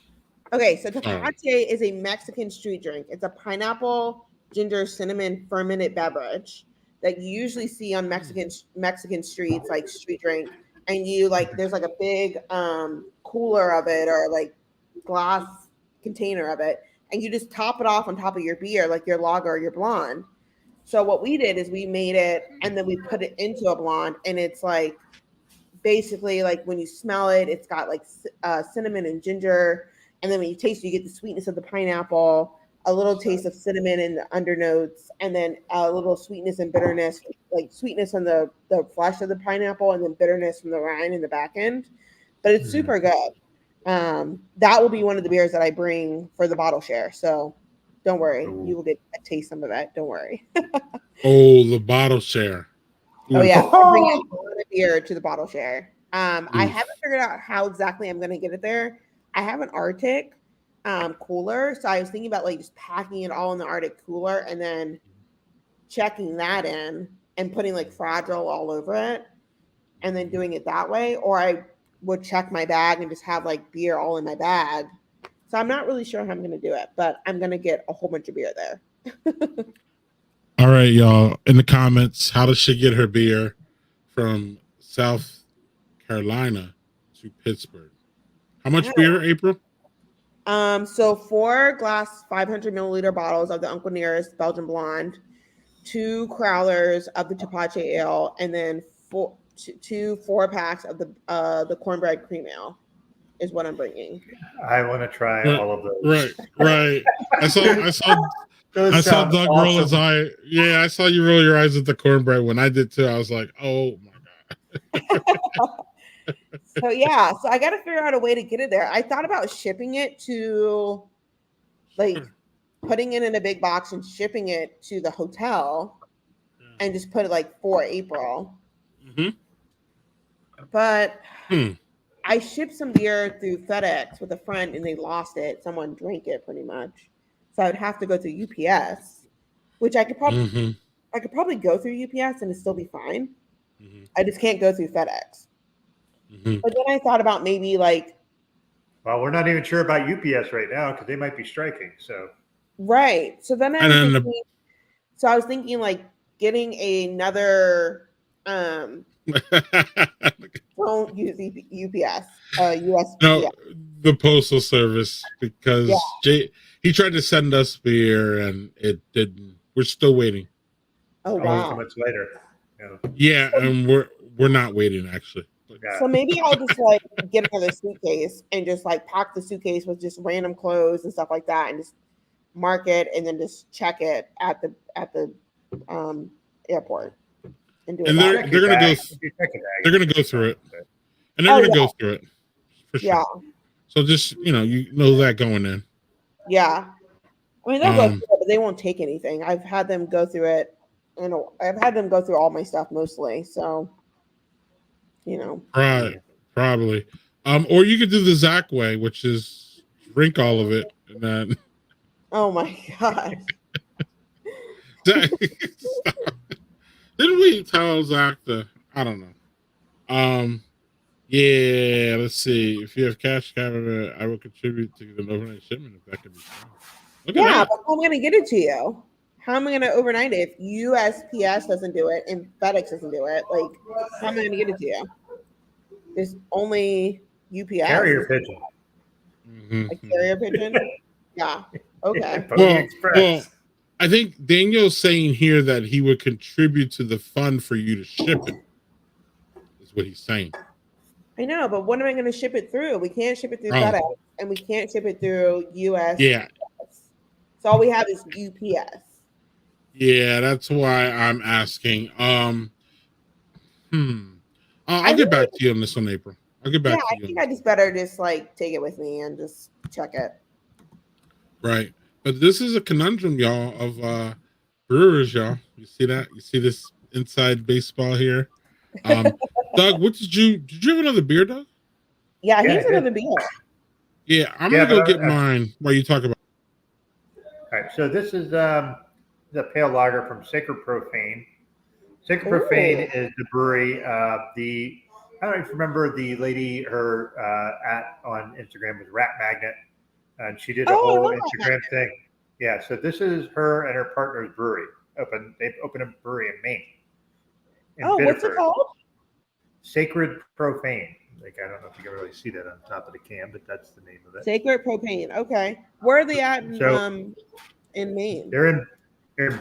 Okay, so Tepache is a Mexican street drink. It's a pineapple, ginger, cinnamon fermented beverage that you usually see on Mexican streets, like street drink. And there's like a big cooler of it, or like glass container of it, and you just top it off on top of your beer, like your lager or your blonde. So what we did is we made it, and then we put it into a blonde, and it's like basically like when you smell it, it's got like cinnamon and ginger. And then when you taste it, you get the sweetness of the pineapple, a little taste of cinnamon in the undernotes, and then a little sweetness and bitterness, like sweetness on the flesh of the pineapple, and then bitterness from the rind in the back end. But it's super good. That will be one of the beers that I bring for the bottle share. So don't worry. Ooh. You will get a taste some of that. Don't worry. The bottle share. Oh, yeah. I bring a lot of beer to the bottle share. I haven't figured out how exactly I'm going to get it there. I have an Arctic cooler, so I was thinking about like just packing it all in the Arctic cooler and then checking that in and putting like Fragile all over it and then doing it that way. Or I would check my bag and just have like beer all in my bag. So I'm not really sure how I'm going to do it, but I'm going to get a whole bunch of beer there. All right, y'all, in the comments, how does she get her beer from South Carolina to Pittsburgh? How much beer, April? So 4 glass 500 milliliter bottles of the Uncle Nearest Belgian Blonde, 2 crowlers of the Tepache Ale, and then 4 packs of the cornbread cream ale is what I'm bringing. I want to try all of those. Right. I saw Doug roll his eye. Yeah, I saw you roll your eyes at the cornbread when I did too. I was like, oh my God. So I got to figure out a way to get it there. I thought about shipping it to, like, putting it in a big box and shipping it to the hotel, and just put it like for April. Mm-hmm. But I shipped some beer through FedEx with a friend, and they lost it. Someone drank it pretty much, so I would have to go through UPS, which I could probably go through UPS and it'd still be fine. I just can't go through FedEx. But then I thought about maybe like Well, we're not even sure about UPS right now because they might be striking. So Right. So then I And was then thinking, so I was thinking like getting another don't use UPS, no, USPS. the postal service, Yeah. because he tried to send us beer and it didn't. We're still waiting. Oh almost 2 wow. months later. Yeah. Yeah, and we're not waiting actually. So maybe I'll just like get another suitcase and just like pack the suitcase with just random clothes and stuff like that and just mark it and then just check it at the airport and do it And that they're way. they're gonna go they're gonna go through it, and they're Oh gonna yeah, go through it for sure. yeah, So just you know that going in. yeah. I mean they'll go through Um, it, but they won't take anything. I've had them go through it, and I've had them go through all my stuff mostly. So probably. Or you could do the Zach way, which is drink all of it, and then Oh my gosh. Zach, didn't we tell Zach the? I don't know. Yeah, let's see. If you have cash cabinet, I will contribute to the overnight shipment if that can be done. Look at Yeah, that. but how am I going to get it to you? How am I going to overnight it if USPS doesn't do it and FedEx doesn't do it? Like, how am I going to get it to you? There's only UPS. Carrier pigeon. A carrier pigeon? Yeah. Okay. Well, I think Daniel's saying here that he would contribute to the fund for you to ship it. Is what he's saying. I know, but what am I going to ship it through? We can't ship it through Oh. FedEx, and we can't ship it through US. Yeah. So all we have is UPS. Yeah, that's why I'm asking. I'll get back to you on this one, April. I'll get back to you. I think I just better just like take it with me and just check it. Right. But this is a conundrum, y'all, of brewers, y'all. You see that? You see this inside baseball here? Doug, did you have another beer, Doug? Yeah, he's another beer. Yeah, I'm gonna go get mine while you talk about. All right, so this is the pale lager from Sacred Profane. Sacred Profane is the brewery. I don't even remember the lady. Her on Instagram was Rat Magnet, and she did a whole Instagram thing. Yeah, so this is her and her partner's brewery. They've opened a brewery in Maine. What's it called? Sacred Profane. Like, I don't know if you can really see that on top of the can, but that's the name of it. Sacred Propane. Okay. Where are they at in Maine? They're in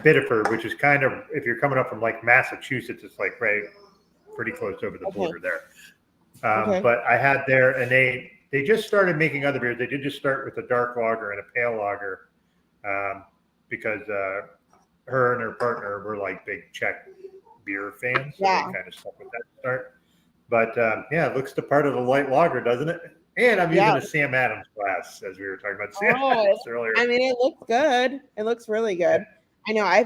Biddeford, which is kind of, if you're coming up from like Massachusetts, it's like pretty close over the border there. But I had there, and they just started making other beers. They did just start with a dark lager and a pale lager because her and her partner were like big Czech beer fans. So they kind of stuck with that to start. But it looks the part of the light lager, doesn't it? And I'm using a Sam Adams glass, as we were talking about Sam Adams earlier. I mean, it looks good. It looks really good. I know I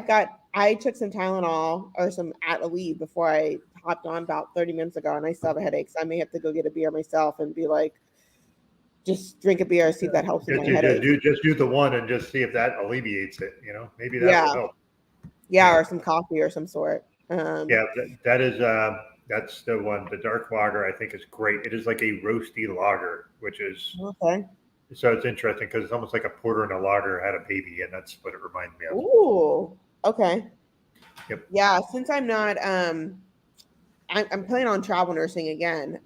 took some Tylenol or some Advil before I hopped on about 30 minutes ago, and I still have a headache. So I may have to go get a beer myself and be like, just drink a beer, see if that helps with my headache. Just do the one and just see if that alleviates it. Maybe that will help. Yeah, or some coffee or some sort. That is that's the one. The dark lager, I think, is great. It is like a roasty lager, which is okay. So it's interesting because it's almost like a porter and a lager had a baby, and that's what it reminds me of. Ooh, okay. Yep. Yeah, since I'm not, I'm planning on travel nursing again,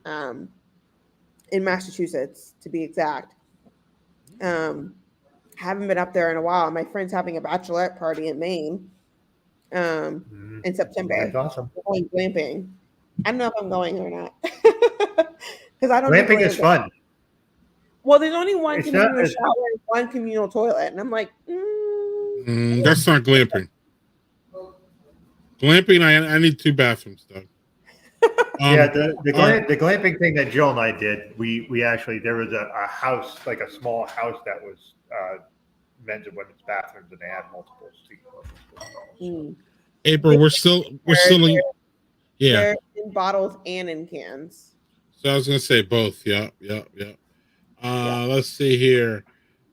in Massachusetts to be exact. Haven't been up there in a while. My friend's having a bachelorette party in Maine, in September. That's awesome. We're going glamping. I don't know if I'm going or not because I don't. Glamping is fun. Well, there's only one communal shower and one communal toilet, and I'm like, that's not glamping. Glamping, I need 2 bathrooms, Doug. The glamping thing that Jill and I did, we actually, there was a house, like a small house that was men's and women's bathrooms, and they had multiple stalls. April, we're still in, they're in bottles and in cans. So I was gonna say both. Yeah. Let's see here.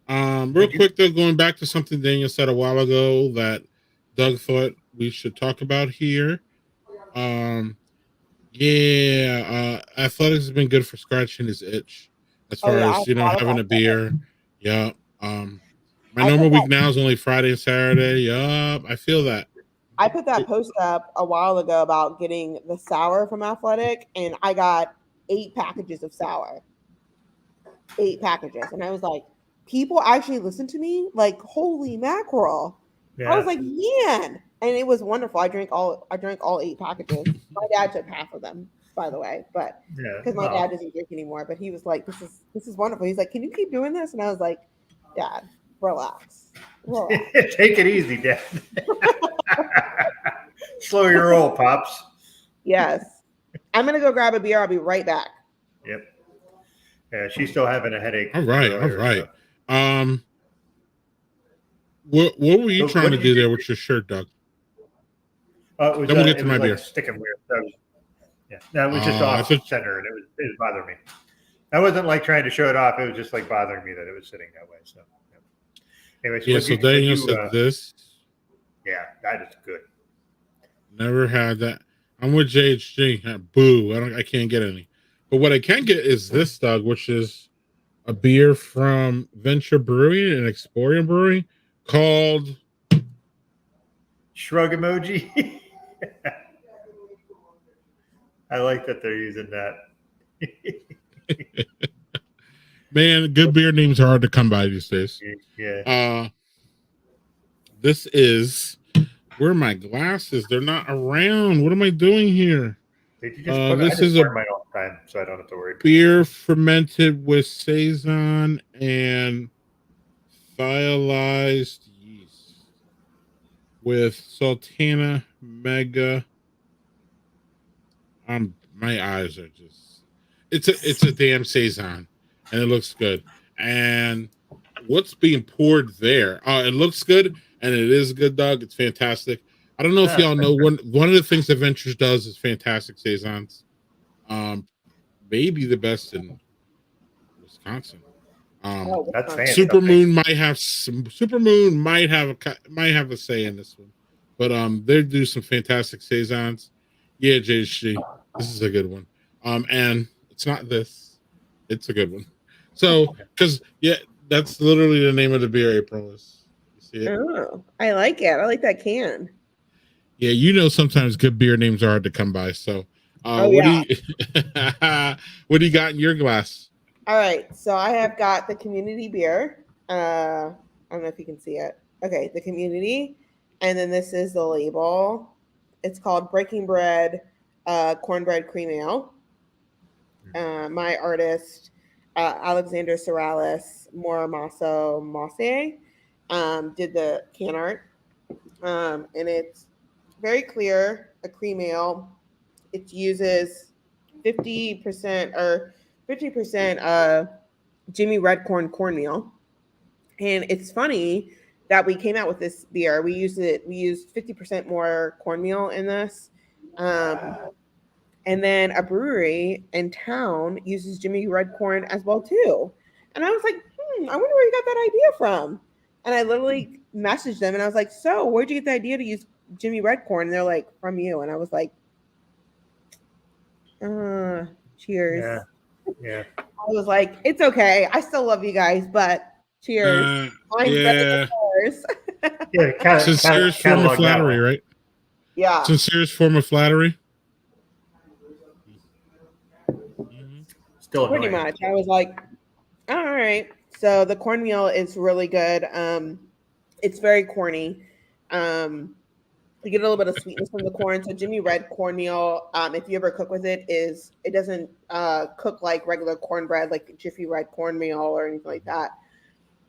Real quick though, going back to something Daniel said a while ago that Doug thought we should talk about here. Athletics has been good for scratching his itch, as Oh far yeah, I as thought having about a that. beer. Yeah. My I normal put week that now is only Friday and Saturday. Yup, I feel that. I put that post up a while ago about getting the sour from Athletic, and I got 8 packages of sour. 8 packages. And I was like, people actually listen to me? Like, holy mackerel. I was Yeah. like, man. And it was wonderful. I drank all 8 packages. My dad took half of them, by the way, but Yeah. because my dad doesn't drink anymore. But he was like, this is wonderful. He's like, can you keep doing this? And I was like, Dad, relax. Relax. Take it easy, Dad. Slow your roll, pops. Yes. I'm gonna go grab a beer. I'll be right back. Yep. Yeah, she's still having a headache. All right, all earlier, right. so. What were you So trying what to did you do there do? with your shirt, Doug? It was, Then we'll get it to was my like beer. sticking weird. Yeah. No, it was just I off thought center, and it was bothering me. I wasn't like trying to show it off. It was just like bothering me that it was sitting that way. So, yeah. Anyway, so yeah. what So you, Daniel said this. yeah, that is good. Never had that. I'm with JHG. Boo! I can't get any. But what I can get is this, Doug, which is a beer from Venture Brewing and Exploring Brewing called. Shrug emoji. I like that they're using that. Man, good beer names are hard to come by these days. Yeah. This is where are my glasses? They're not around. What am I doing here? Did you just put? I This just is wear a mine all the time, so I don't have to worry. beer fermented with saison and thiolized yeast with Sultana Mega. My eyes are just. It's a damn saison, and it looks good. And what's being poured there? It looks good, and it is good, Doug. It's fantastic. I don't know if y'all know one of the things that Ventures does is fantastic saisons. Maybe the best in Wisconsin. Oh, That's fantastic. Supermoon might have a say in this one, but they do some fantastic saisons. Yeah, JC, this is a good one. And it's not this; it's a good one. So, because that's literally the name of the beer. April is. You see it? Oh, I like it. I like that can. Yeah, sometimes good beer names are hard to come by. So, Oh what yeah. do you what do you got in your glass? All right, so I have got the community beer. I don't know if you can see it. Okay, the community, and then this is the label. It's called Breaking Bread Cornbread Cream Ale. My artist, Alexander Sorales Moramaso Mosse, did the can art. And it's very clear, a cream ale. It uses 50% or 50% Jimmy Red cornmeal. And it's funny that we came out with this beer. We used 50% more cornmeal in this. And then a brewery in town uses Jimmy Red corn as well too. And I was like, I wonder where you got that idea from. And I literally messaged them and I was like, so where'd you get the idea to use Jimmy Red corn? And they're like, from you. And I was like, cheers. Yeah. I was like, it's okay. I still love you guys, but cheers. Mine's better than yours. Yeah. Sincerest form of flattery, right? Yeah. Sincerest form of flattery. Still pretty annoying. much. I was like, all right. So the cornmeal is really good. It's very corny. You get a little bit of sweetness from the corn. So Jimmy Red cornmeal, if you ever cook with it, it doesn't cook like regular cornbread, like Jiffy Red cornmeal or anything like that.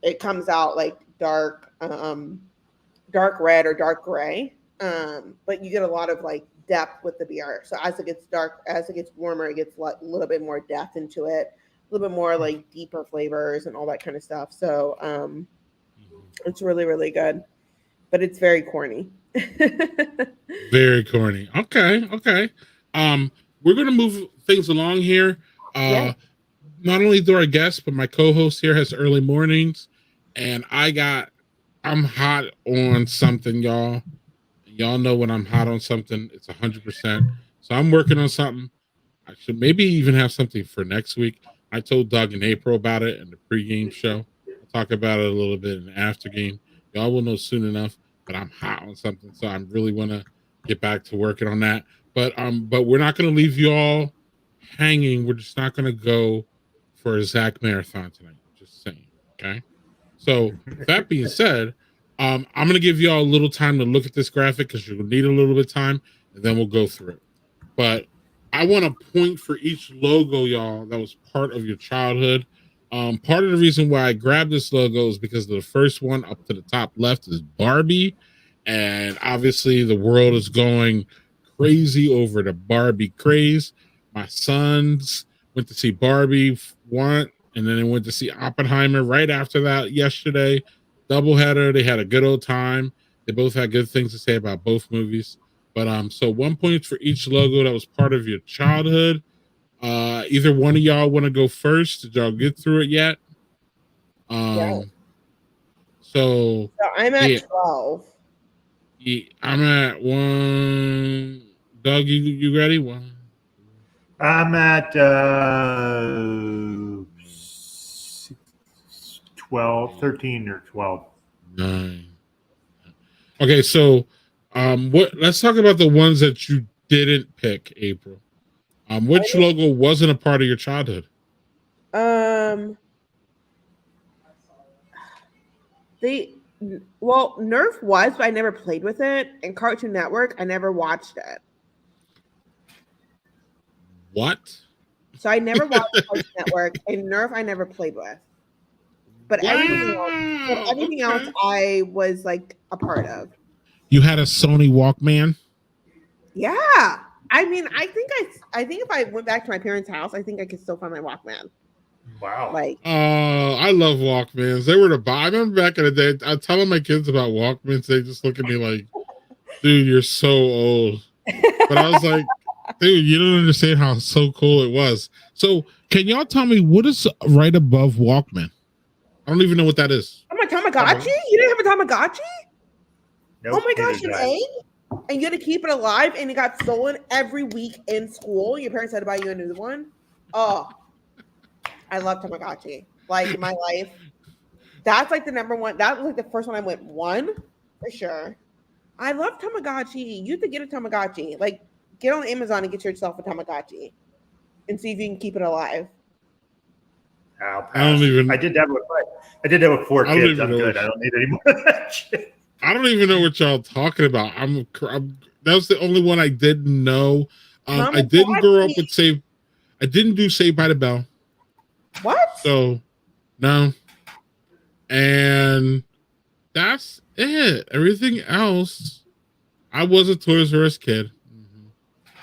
It comes out like dark red or dark gray. But you get a lot of like depth with the beer. So as it gets warmer, it gets like a little bit more depth into it, a little bit more like deeper flavors and all that kind of stuff. So it's really, really good, but it's very corny. Very corny. Okay. We're gonna move things along here. Not only do our guests, but my co-host here has early mornings, and I'm hot on something, y'all. Y'all know when I'm hot on something, it's 100%. So I'm working on something. I should maybe even have something for next week. I told Doug and April about it in the pregame show. I'll talk about it a little bit in the after game. Y'all will know soon enough, but I'm hot on something, so I really want to get back to working on that. But we're not going to leave y'all hanging. We're just not going to go for a Zach marathon tonight. Just saying, okay? So that being said, I'm going to give y'all a little time to look at this graphic because you'll need a little bit of time, and then we'll go through it. But I want to point for each logo, y'all, that was part of your childhood. Part of the reason why I grabbed this logo is because the first one up to the top left is Barbie. And obviously the world is going crazy over the Barbie craze. My sons went to see Barbie one, and then they went to see Oppenheimer right after that yesterday. Doubleheader. They had a good old time. They both had good things to say about both movies. But so 1 point for each logo that was part of your childhood. Either one of y'all want to go first? Did y'all get through it yet? Yeah. So I'm at 12. Yeah, I'm at 1. Doug, you ready? 1. I'm at 12, 13 or 12. 9. Okay, so let's talk about the ones that you didn't pick, April. Which logo wasn't a part of your childhood? Nerf was, but I never played with it. And Cartoon Network, I never watched it. What? So I never watched Cartoon Network, and Nerf I never played with. But everything else I was like a part of. You had a Sony Walkman? Yeah. I mean, I think if I went back to my parents' house, I think I could still find my Walkman. Wow. Like, I love Walkmans. They were the bomb. I remember back in the day, I'm telling my kids about Walkmans. They just look at me like, dude, you're so old. But I was like, dude, you don't understand how so cool it was. So can y'all tell me what is right above Walkman? I don't even know what that is. I'm a Tamagotchi? You didn't have a Tamagotchi? Nope, Oh my gosh, an egg? And you had to keep it alive, and it got stolen every week in school. Your parents had to buy you a new one. Oh, I love Tamagotchi. Like, in my life, that's like the number one. That was like the first one I went one for sure. I love Tamagotchi. You have to get a Tamagotchi. Like, get on Amazon and get yourself a Tamagotchi and see if you can keep it alive. I did that with 4 kids. I'm good. I don't need any more of that shit. I don't even know what y'all talking about. That was the only one I didn't know. I didn't grow up with Save. I didn't do Saved by the Bell. What? So, no. And that's it. Everything else, I was a Toys R Us kid.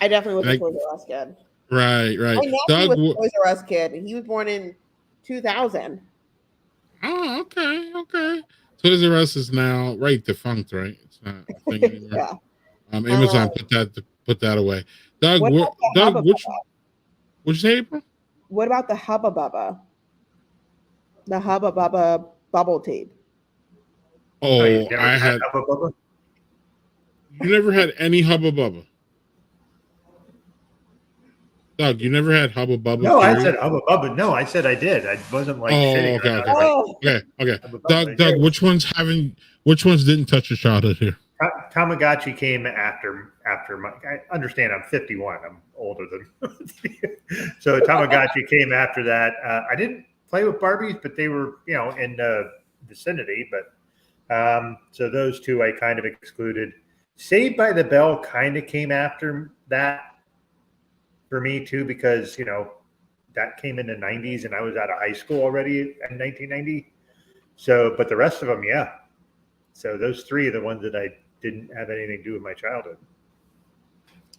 I definitely was a Toys R Us kid. Right. My nephew was a Toys R Us kid, and he was born in 2000. Oh, okay. Toys R Us is now defunct, right? It's not a thing anymore. Yeah. Amazon put that away. Doug, what'd you say, April? What about the Hubba Bubba? The Hubba Bubba bubble tape. Oh, I had Hubba Bubba? You never had any Hubba Bubba? Doug, you never had Hubba Bubba? No, I said Hubba Bubba. No, I said I did. I wasn't like shitting. Okay. Doug, which ones didn't touch your childhood here? Tamagotchi came after my. I understand. I'm 51. I'm older than. So Tamagotchi came after that. I didn't play with Barbies, but they were in the vicinity. But so those two I kind of excluded. Saved by the Bell kind of came after that for me too, because that came in the 90s and I was out of high school already in 1990. So, but the rest of them, yeah. So those three are the ones that I didn't have anything to do with my childhood.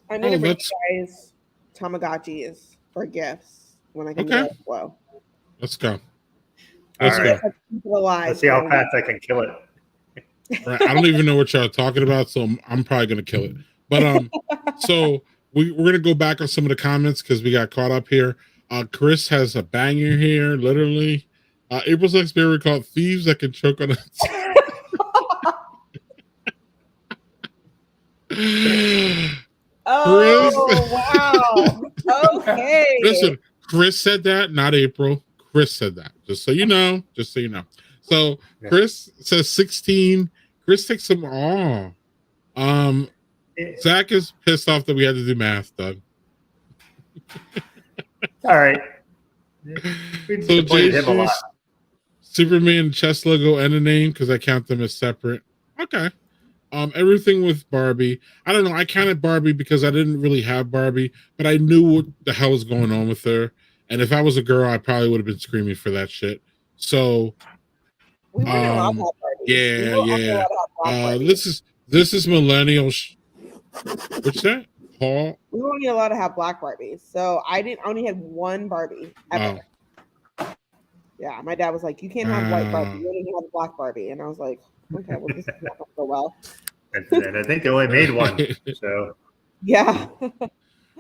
I'm gonna bring you guys Tamagotchis for gifts when I come to Flow. Let's go. Let's see how fast I can kill it. Right. I don't even know what y'all are talking about, so I'm probably gonna kill it. But so we're gonna go back on some of the comments because we got caught up here. Chris has a banger here, literally. April's next favorite called thieves that can choke on it. Oh, wow. Okay. Listen, Chris said that, not April. Chris said that. Just so you know. So Chris says 16. Chris takes some. Zach is pissed off that we had to do math, Doug. All right. So JC, Superman chest logo and a name because I count them as separate. Okay. Everything with Barbie. I don't know. I counted Barbie because I didn't really have Barbie, but I knew what the hell was going on with her. And if I was a girl, I probably would have been screaming for that shit. So, we weren't allowed to have yeah. This is millennial. What's that, Paul? We were only allowed to have black Barbies, so I only had one Barbie ever. Wow. Yeah, my dad was like, "You can't have white Barbie. You only have black Barbie," and I was like, "Okay, well, this is not going to go well." And I think they only made one, so yeah.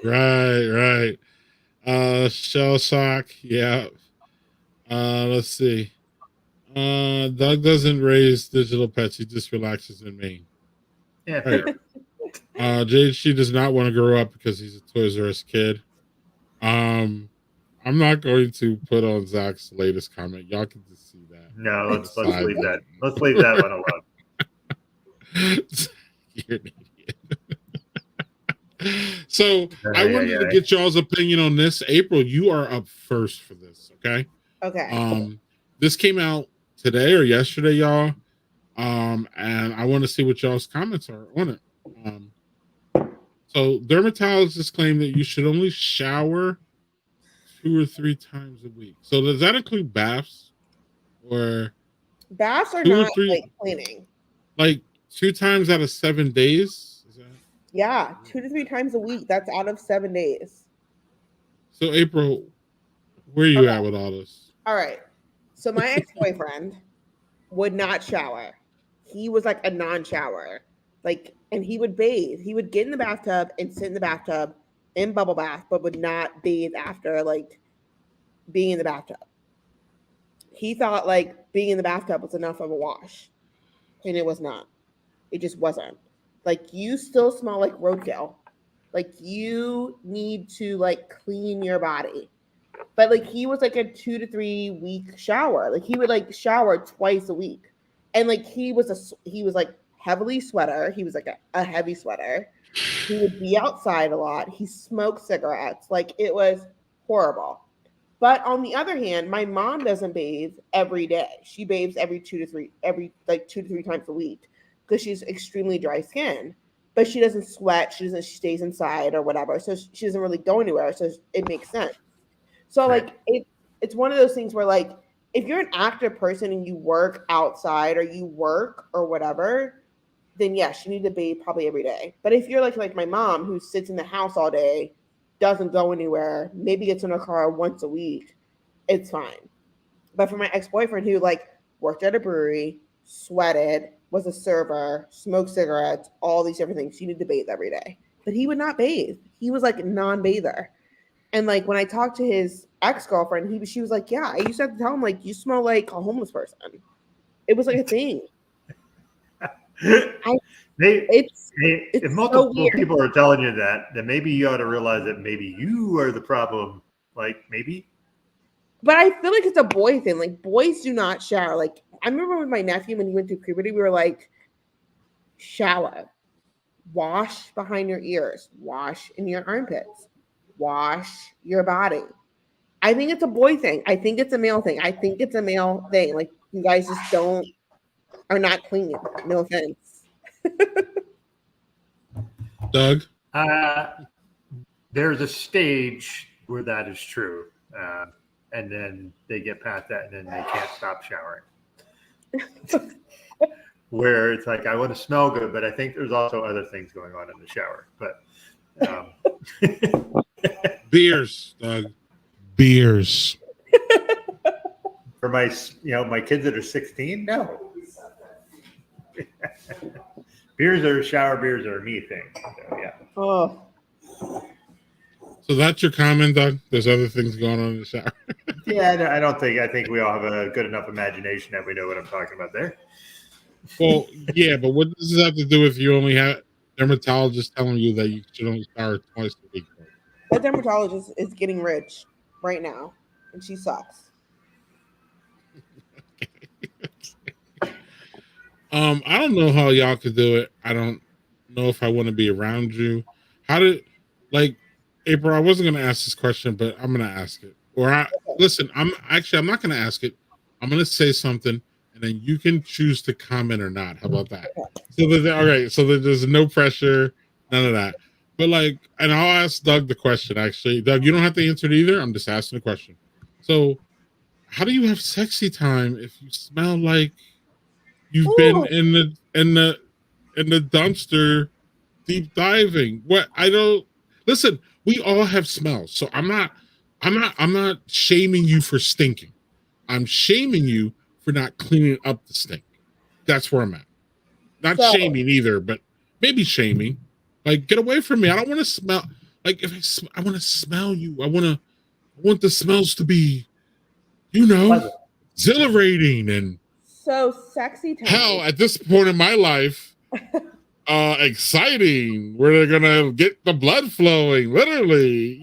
Right. Shell sock, yeah. Let's see. Doug doesn't raise digital pets; he just relaxes in Maine. Yeah. Right. JHG does not want to grow up because he's a Toys R Us kid. I'm not going to put on Zach's latest comment. Y'all can just see that. No, let's leave that. Let's leave that one alone. You're an idiot. So I wanted to get y'all's opinion on this. April, you are up first for this, okay? Okay. This came out today or yesterday, y'all. And I want to see what y'all's comments are on it. So dermatologists claim that you should only shower 2 or 3 times a week. So does that include baths? Or baths are not like cleaning. Like 2 times out of 7 days? Is that... Yeah, 2 to 3 times a week. That's out of 7 days. So April, where are you at with all this? All right. So my ex-boyfriend would not shower. He was like a non-shower. Like, and he would bathe. He would get in the bathtub and sit in the bathtub in bubble bath, but would not bathe after like being in the bathtub. He thought like being in the bathtub was enough of a wash, and it was not. It just wasn't. Like, you still smell like roadkill. Like, you need to like clean your body. But like, he was like a 2 to 3 week shower. Like, he would like shower twice a week, and like he was like heavily sweater. He was like a heavy sweater. He would be outside a lot. He smoked cigarettes. Like, it was horrible. But on the other hand, my mom doesn't bathe every day. She bathes every 2 to 3 times a week because she's extremely dry skin. But she doesn't sweat. She stays inside or whatever. So she doesn't really go anywhere. So it makes sense. So like it's one of those things where like if you're an active person and you work outside or you work or whatever, then yes, you need to bathe probably every day. But if you're like my mom who sits in the house all day, doesn't go anywhere, maybe gets in her car once a week, it's fine. But for my ex-boyfriend who like worked at a brewery, sweated, was a server, smoked cigarettes, all these different things, you need to bathe every day. But he would not bathe. He was like a non-bather. And like when I talked to his ex-girlfriend, she was like, yeah, I used to have to tell him like, you smell like a homeless person. It was like a thing. If multiple people are telling you that, then maybe you ought to realize that maybe you are the problem. Like, maybe. But I feel like it's a boy thing. Like, boys do not shower. Like, I remember with my nephew when he went through puberty, we were like, shower, wash behind your ears, wash in your armpits, wash your body. I think it's a boy thing. I think it's a male thing. I think it's a male thing. Like, you guys just are not clean. No offense. Doug? There's a stage where that is true. And then they get past that and then they can't stop showering. Where it's like, I want to smell good, but I think there's also other things going on in the shower. But beers, Doug. Beers. For my kids that are 16, no. Beers are a me thing. So, yeah. Oh. So that's your comment, Doug? There's other things going on in the shower. Yeah, I think we all have a good enough imagination that we know what I'm talking about there. Well, yeah, but what does this have to do with you only have dermatologists telling you that you should only shower twice a week? That dermatologist is getting rich. right now, and she sucks. I don't know how y'all could do it. I don't know if I want to be around you. How did, like, April? I wasn't going to ask this question, but I'm going to ask it. Listen. I'm not going to ask it. I'm going to say something, and then you can choose to comment or not. How about that? So all right. So that there's no pressure, none of that. But like, and I'll ask Doug the question. Actually, Doug, you don't have to answer it either. I'm just asking the question. So, how do you have sexy time if you smell like you've been in the dumpster deep diving? What? I don't listen. We all have smells, so I'm not shaming you for stinking. I'm shaming you for not cleaning up the stink. That's where I'm at. Not shaming either, but maybe shaming. Like, get away from me. I don't want to smell. Like, if I want to smell you. I want the smells to be, exhilarating and so sexy time. Hell, at this point in my life, exciting. Where they're gonna get the blood flowing, literally.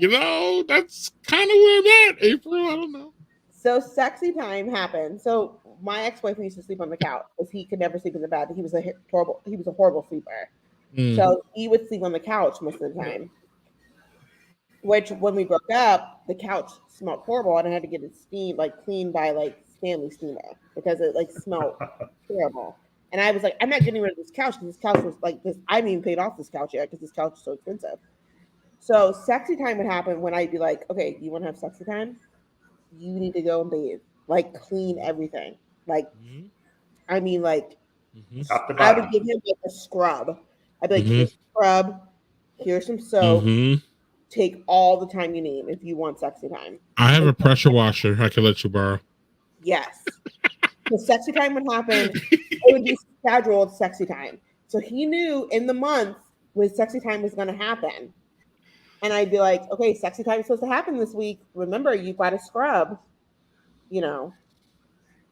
That's kind of where I'm at, April. I don't know. So sexy time happened. So my ex-boyfriend used to sleep on the couch because he could never sleep in the bed. He was a horrible sleeper. So he would sleep on the couch most of the time. Which, when we broke up, the couch smelled horrible, and I had to get it cleaned by Stanley steamer because it smelled terrible. And I was like, I'm not getting rid of this couch because this couch was like this. I haven't even paid off this couch yet because this couch is so expensive. So sexy time would happen when I'd be like, okay, you want to have sexy time? You need to go and bathe, clean everything. I mean, I would give him a scrub. I'd be like, here's a scrub, here's some soap. Take all the time you need if you want sexy time. I have a pressure washer I could let you borrow. Yes. The sexy time would happen. It would be scheduled sexy time. So he knew in the month when sexy time was going to happen. And I'd be like, okay, sexy time is supposed to happen this week. Remember, you've got a scrub, And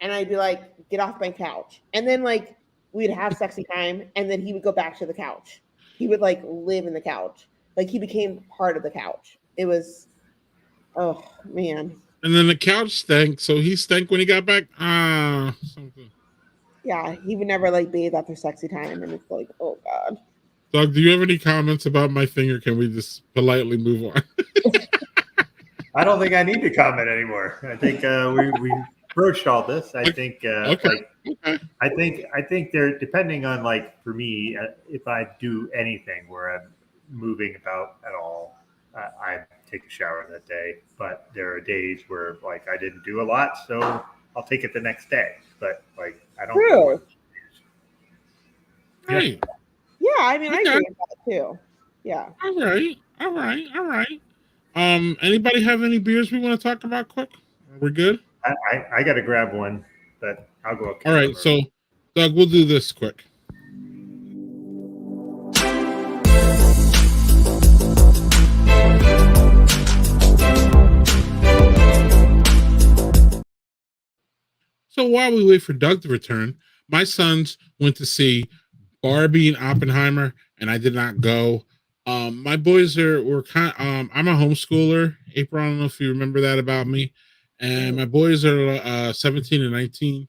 I'd be like, get off my couch. And then we'd have sexy time. And then he would go back to the couch. He would live in the couch. He became part of the couch. It was, oh man. And then the couch stank, so he stank when he got back. Something. Yeah, he would never bathe after sexy time, and it's oh god. Doug, do you have any comments about my thing, or can we just politely move on? I don't think I need to comment anymore. I think we broached all this. I think okay. I think they're depending on for me, if I do anything where I'm moving about at all, I take a shower that day. But there are days where I didn't do a lot, so I'll take it the next day. But I don't. True. Right. Yeah, I mean, I agree with that too. Yeah. All right. Anybody have any beers we want to talk about quick? We're good. I got to grab one, but I'll go up. All right, so Doug, we'll do this quick. So while we wait for Doug to return, my sons went to see Barbie and Oppenheimer, and I did not go. My boys were kind. I'm a homeschooler. April, I don't know if you remember that about me. And my boys are 17 and 19,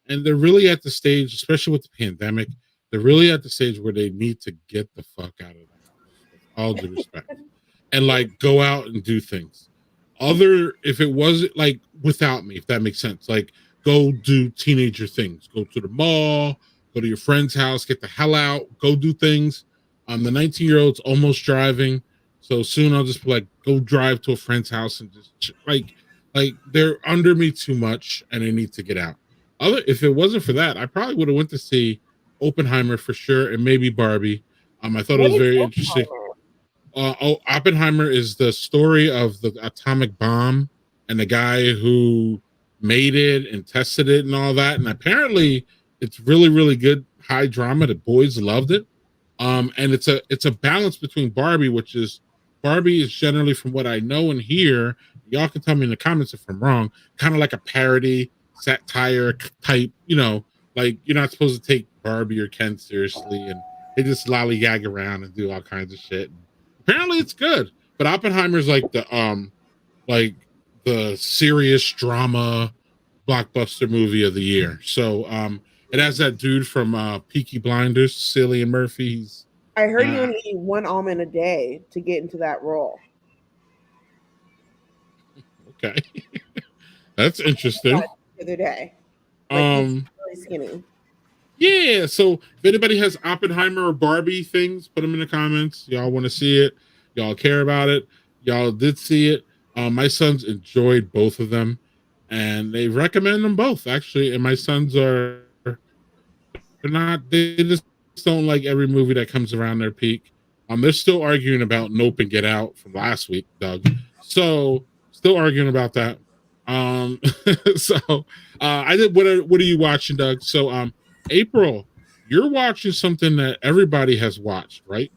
and they're really at the stage, especially with the pandemic, they're really at the stage where they need to get the fuck out of the house, with all due respect, and go out and do things. If it wasn't without me, if that makes sense, go do teenager things, go to the mall, go to your friend's house, get the hell out, go do things. The 19-year-old's almost driving, so soon I'll just be go drive to a friend's house and just they're under me too much and they need to get out. If it wasn't for that, I probably would have went to see Oppenheimer for sure, and maybe Barbie. I thought it was very interesting. Oppenheimer is the story of the atomic bomb and the guy who made it and tested it and all that. And apparently it's really, really good, high drama. The boys loved it. And it's a balance between Barbie is generally, from what I know and hear, y'all can tell me in the comments if I'm wrong, kind of like a parody, satire type, you're not supposed to take Barbie or Ken seriously, and they just lollygag around and do all kinds of shit. And apparently it's good, but Oppenheimer's the the serious drama blockbuster movie of the year. So it has that dude from Peaky Blinders, Cillian Murphy. I heard you only eat one almond a day to get into that role. Okay. That's interesting. The other day. Like, he's really skinny. Yeah, so if anybody has Oppenheimer or Barbie things, put them in the comments. Y'all want to see it. Y'all care about it. Y'all did see it. My sons enjoyed both of them, and they recommend them both, actually. And my sons are not, they just don't like every movie that comes around their peak. They're still arguing about Nope and Get Out from last week, Doug. So, still arguing about that. I did. What are you watching, Doug? So, April, you're watching something that everybody has watched, right?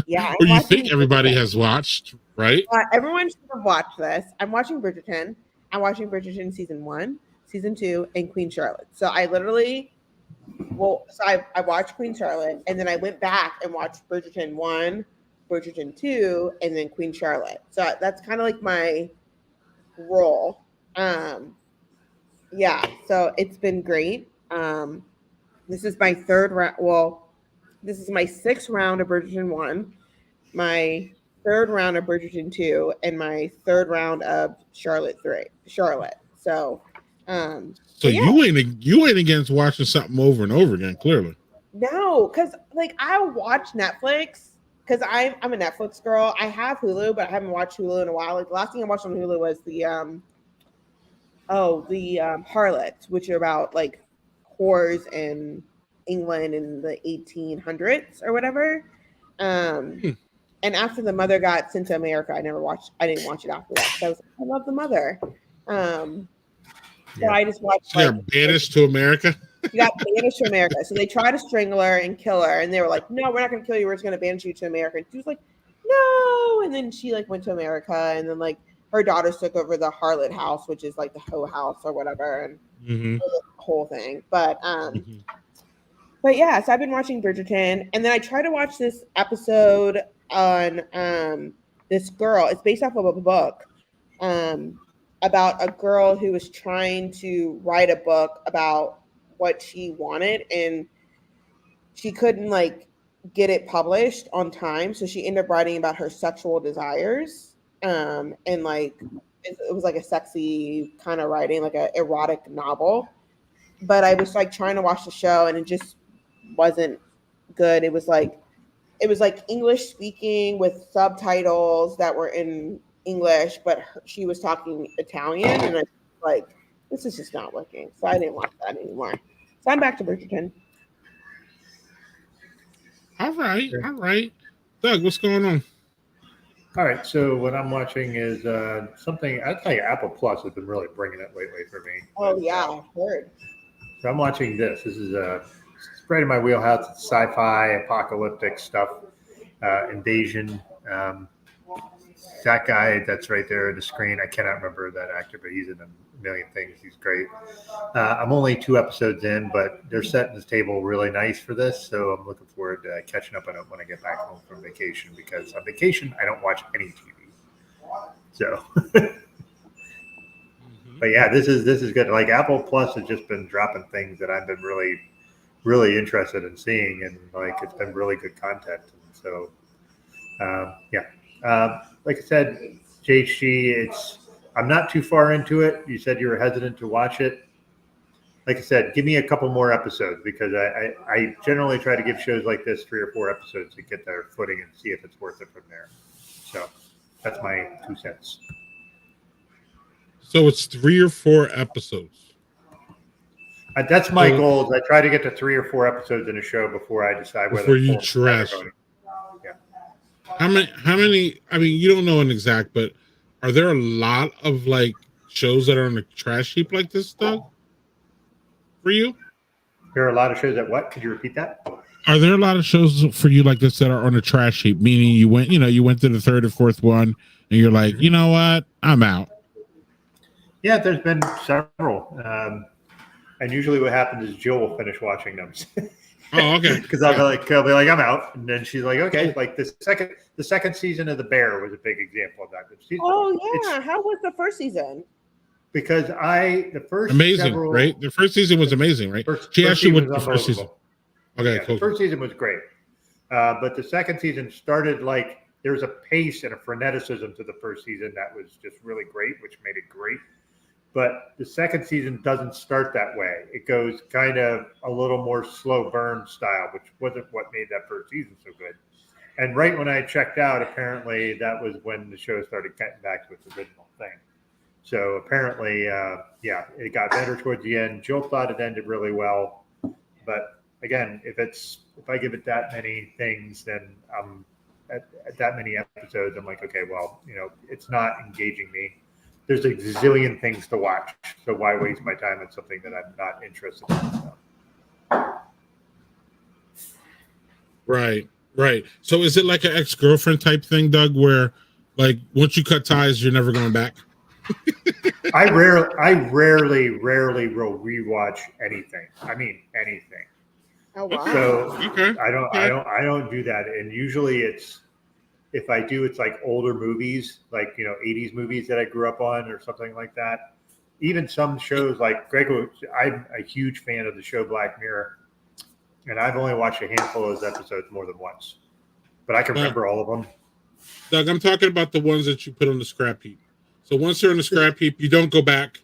Yeah. Or you think everybody has watched, right? Everyone should have watched this. I'm watching Bridgerton. I'm watching Bridgerton season 1, season 2, and Queen Charlotte. So I literally, I watched Queen Charlotte, and then I went back and watched Bridgerton 1, Bridgerton 2, and then Queen Charlotte. So that's kind of like my role. Yeah, so it's been great. This is my third round. Well, this is my 6th round of Bridgerton 1, my 3rd round of Bridgerton 2, and my 3rd round of Charlotte 3. Charlotte. So, so yeah. you ain't against watching something over and over again, clearly. No, because like I watch Netflix because I'm a Netflix girl. I have Hulu, but I haven't watched Hulu in a while. Like the last thing I watched on Hulu was the Harlots, which are about like whores in England in the 1800s or whatever. And after The Mother got sent to America, I didn't watch it after that. So I love The Mother. So I just watched. She got banished to America. She got banished to America. So they tried to strangle her and kill her, and they were like, "No, we're not going to kill you. We're just going to banish you to America." And she was like, "No." And then she like went to America, and then like her daughters took over the Harlot house, which is like the hoe house or whatever, and the whole thing. But yeah. So I've been watching Bridgerton, and then I tried to watch this episode on this girl. It's based off of a book. About a girl who was trying to write a book about what she wanted, and she couldn't like get it published on time, so she ended up writing about her sexual desires, and like it was like a sexy kind of writing, like an erotic novel. But I was like trying to watch the show, and it just wasn't good. It was like English speaking with subtitles that were in English, but she was talking Italian, and I was like, this is just not working. So I didn't watch that anymore. So I'm back to Bridgerton. All right. Doug, what's going on? All right, so what I'm watching is something, I'd tell you Apple Plus has been really bringing it lately for me. Oh, yeah, I've heard. So I'm watching this. This is it's right in my wheelhouse. It's sci-fi, apocalyptic stuff, invasion. That guy that's right there on the screen, I cannot remember that actor, but he's in a million things. He's great. I'm only 2 episodes in, but they're setting the table really nice for this. So I'm looking forward to catching up on it when I get back home from vacation, because on vacation, I don't watch any TV. So, but yeah, this is good. Like Apple Plus has just been dropping things that I've been really, really interested in seeing. And like, it's been really good content. And so, like I said, JHG, I'm not too far into it. You said you were hesitant to watch it. Like I said, give me a couple more episodes, because I generally try to give shows like this 3 or 4 episodes to get their footing and see if it's worth it from there. So that's my 2 cents. So it's 3 or 4 episodes. That's my goal. Is I try to get to 3 or 4 episodes in a show before I decide whether. Before you trash. How many? I mean, you don't know an exact, but are there a lot of like shows that are on the trash heap like this, Doug? For you? There are a lot of shows that what? Could you repeat that? Are there a lot of shows for you like this that are on the trash heap? Meaning you went to the 3rd or 4th one, and you're like, you know what? I'm out. Yeah, there's been several. And usually what happens is Jill will finish watching them. Oh, okay. Because I'll be like, I'm out, and then she's like, okay. Like the second season of The Bear was a big example of that. How was the first season? Because the first amazing, right? The first season was amazing, right? She asked you what the first season. Okay, cool. The first season was great, but the second season started like there was a pace and a freneticism to the first season that was just really great, which made it great. But the second season doesn't start that way. It goes kind of a little more slow burn style, which wasn't what made that first season so good. And right when I checked out, apparently that was when the show started cutting back to its original thing. So apparently, it got better towards the end. Jill thought it ended really well, but again, if I give it that many things, then at that many episodes, I'm like, okay, well, it's not engaging me. There's a zillion things to watch, so why waste my time on something that I'm not interested in? Right. So is it like an ex-girlfriend type thing, Doug, where like once you cut ties, you're never going back? I rarely will rewatch anything. I mean anything. Oh wow. So okay. I don't do that. And usually if I do, it's like older movies, like 80s movies that I grew up on or something like that. Even some shows like I'm a huge fan of the show Black Mirror, and I've only watched a handful of those episodes more than once. But I can remember all of them. Doug, I'm talking about the ones that you put on the scrap heap. So once they're in the scrap heap, you don't go back.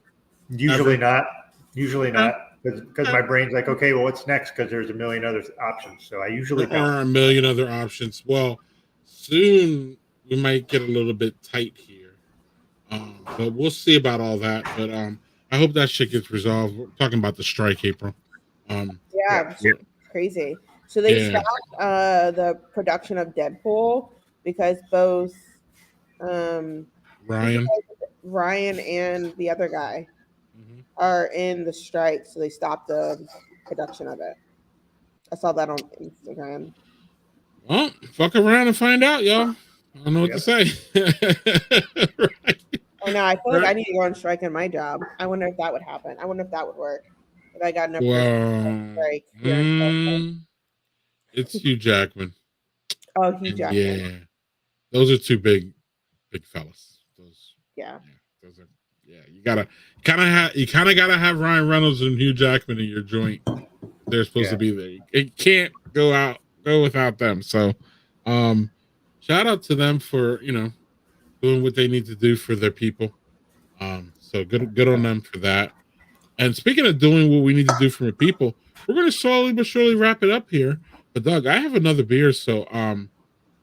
Usually not. Because my brain's like, okay, well, what's next? Because there's a million other options. So I usually there are a million other options. Well, soon we might get a little bit tight here, but we'll see about all that. But I hope that shit gets resolved. We're talking about the strike, April. Crazy. So they stopped the production of Deadpool because both Ryan and the other guy are in the strike, so they stopped the production of it. I saw that on Instagram. Well, fuck around and find out, y'all. I don't know what to say. Right. I know. I feel like I need to go on strike in my job. I wonder if that would happen. I wonder if that would work. If I got enough strike. It's Hugh Jackman. Oh, Hugh Jackman. Yeah, those are two big fellas. Those are. You kind of gotta have Ryan Reynolds and Hugh Jackman in your joint. They're supposed to be there. It can't go without them. So, shout out to them for doing what they need to do for their people. So good on them for that. And speaking of doing what we need to do for the people, we're gonna slowly but surely wrap it up here. But Doug, I have another beer, so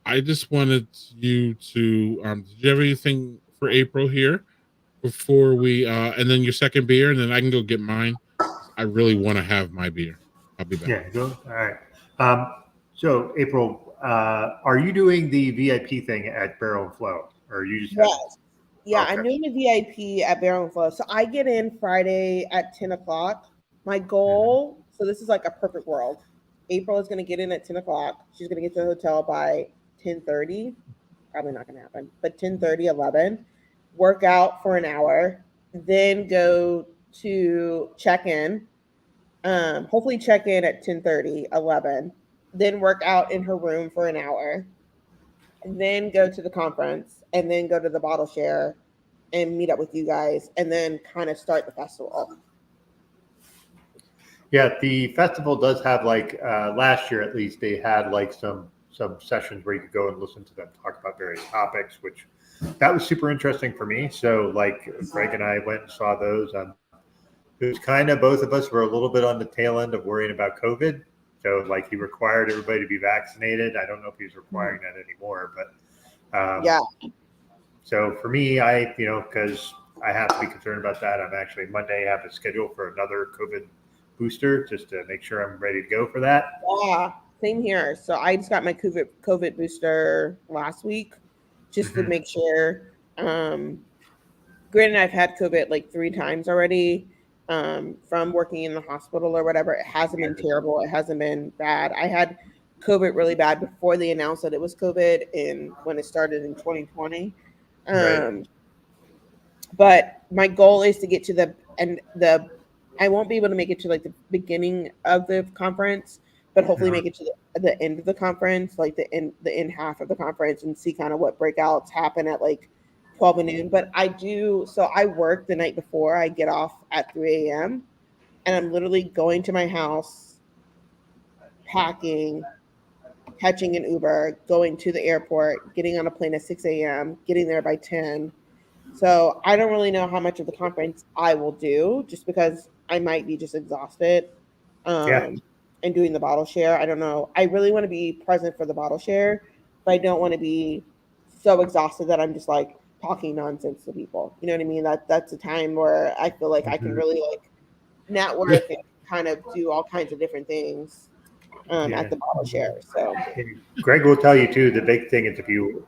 I just wanted you to did you have anything for April here before we and then your second beer, and then I can go get mine. I really want to have my beer. I'll be back. Yeah, go. All right. So April, are you doing the VIP thing at Barrel and Flow, or are you just? Yeah, okay. I'm doing the VIP at Barrel and Flow. So I get in Friday at 10 o'clock. My goal, so this is like a perfect world. April is going to get in at 10 o'clock. She's going to get to the hotel by 10:30. Probably not going to happen, but 10:30, 11. Work out for an hour, then go to check in. Hopefully check in at 10:30, 11. Then work out in her room for an hour. And then go to the conference, and then go to the bottle share and meet up with you guys, and then kind of start the festival. Yeah, the festival does have last year at least they had some sessions where you could go and listen to them talk about various topics, which that was super interesting for me. So Greg and I went and saw those. It was kind of both of us were a little bit on the tail end of worrying about COVID. So he required everybody to be vaccinated. I don't know if he's requiring that anymore, but So for me, because I have to be concerned about that, I'm actually Monday have a schedule for another COVID booster just to make sure I'm ready to go for that. Yeah, same here. So I just got my COVID booster last week just to make sure. Granted, I've had COVID 3 times already. From working in the hospital or whatever. It hasn't been terrible. It hasn't been bad. I had COVID really bad before they announced that it was COVID when it started in 2020. But my goal is to get to I won't be able to make it to the beginning of the conference, but hopefully make it to the end of the conference, like the end half of the conference, and see kind of what breakouts happen at like 12 and noon. But I work the night before. I get off at 3 a.m. and I'm literally going to my house, packing, catching an Uber, going to the airport, getting on a plane at 6 a.m., getting there by 10. So I don't really know how much of the conference I will do, just because I might be just exhausted. And doing the bottle share. I don't know. I really want to be present for the bottle share, but I don't want to be so exhausted that I'm just like talking nonsense to people. You know what I mean? That's a time where I feel like I can really like network and kind of do all kinds of different things at the bottle share. So And Greg will tell you too, the big thing is if you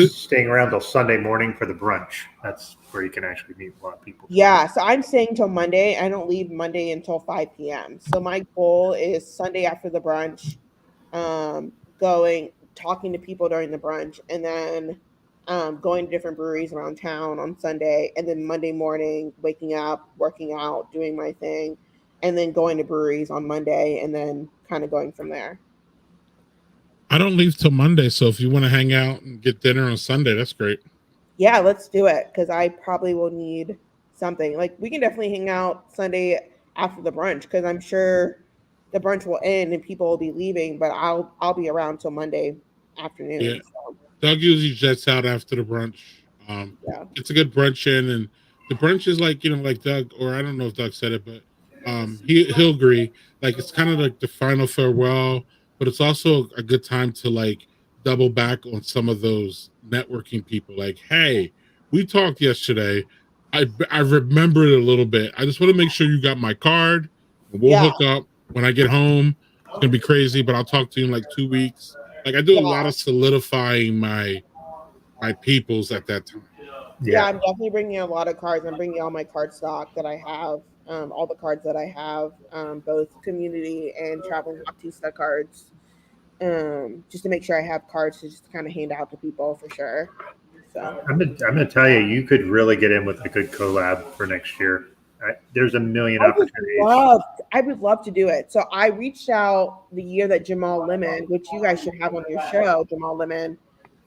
staying around till Sunday morning for the brunch, that's where you can actually meet a lot of people. Yeah, so I'm staying till Monday. I don't leave Monday until 5 p.m. So my goal is Sunday after the brunch, talking to people during the brunch, and then going to different breweries around town on Sunday, and then Monday morning, waking up, working out, doing my thing, and then going to breweries on Monday, and then kind of going from there. I don't leave till Monday, so if you want to hang out and get dinner on Sunday, that's great. Yeah, let's do it, because I probably will need something. Like, we can definitely hang out Sunday after the brunch, because I'm sure the brunch will end and people will be leaving, but I'll be around till Monday afternoon. Yeah. So. Doug usually jets out after the brunch. It's a good brunch in, and the brunch is like, like Doug, or I don't know if Doug said it, but he'll agree. Like, it's kind of like the final farewell, but it's also a good time to like double back on some of those networking people. Like, hey, we talked yesterday. I remembered it a little bit. I just want to make sure you got my card. We'll hook up when I get home. It's gonna be crazy, but I'll talk to you in like 2 weeks. Like, I do a lot of solidifying my peoples at that time. Yeah, I'm definitely bringing a lot of cards. I'm bringing all my card stock that I have, all the cards that I have, both community and traveling Baptista cards, just to make sure I have cards to just kind of hand out to people for sure. So I'm gonna tell you, you could really get in with a good collab for next year. There's a million opportunities. I would love to do it. So I reached out the year that Jamal Lemon, which you guys should have on your show, Jamal Lemon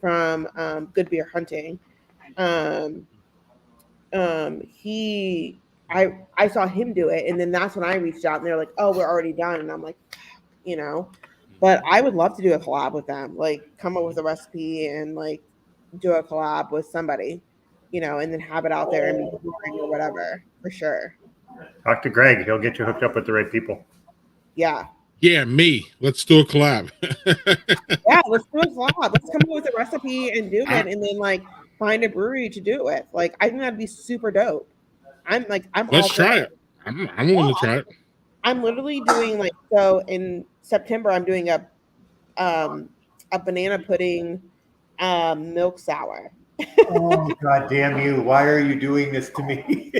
from Good Beer Hunting. I saw him do it, and then that's when I reached out, and they're like, "Oh, we're already done," and I'm like, But I would love to do a collab with them, like come up with a recipe and like do a collab with somebody, and then have it out there and be boring or whatever, for sure. Talk to Greg; he'll get you hooked up with the right people. Yeah. Yeah, me. Let's do a collab. Yeah, let's do a collab. Let's come up with a recipe and do it, and then like find a brewery to do it with. Like, I think that'd be super dope. Let's try it. I'm willing to try it. I'm literally doing so in September. I'm doing a banana pudding milk sour. Oh, God damn you! Why are you doing this to me?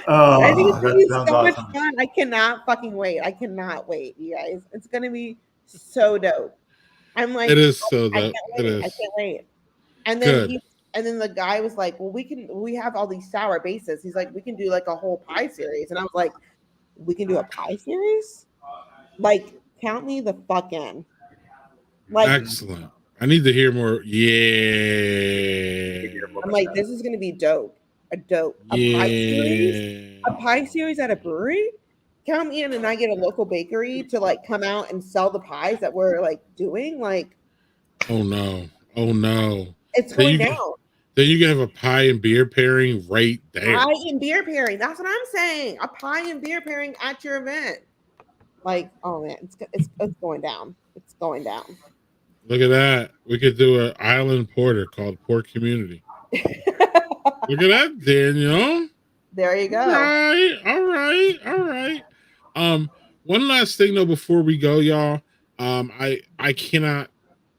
I think it's gonna be so much fun. I cannot fucking wait. I cannot wait, you guys. It's gonna be so dope. I'm like, it is so dope. I can't wait. And then then the guy was like, well, we have all these sour bases. He's like, we can do like a whole pie series. And I was like, we can do a pie series? Like, count me the fuck in. Like, excellent. I need to hear more. Yeah. I'm like, this is gonna be dope. A pie series at a brewery. Count me in, and I get a local bakery to like come out and sell the pies that we're like doing. Like, oh no, it's going down. Then you can have a pie and beer pairing right there. Pie and beer pairing. That's what I'm saying. A pie and beer pairing at your event. Like, oh man, it's going down. It's going down. Look at that. We could do an island porter called Port Community. Look at that, Daniel. There you go. All right. One last thing though before we go, y'all. I cannot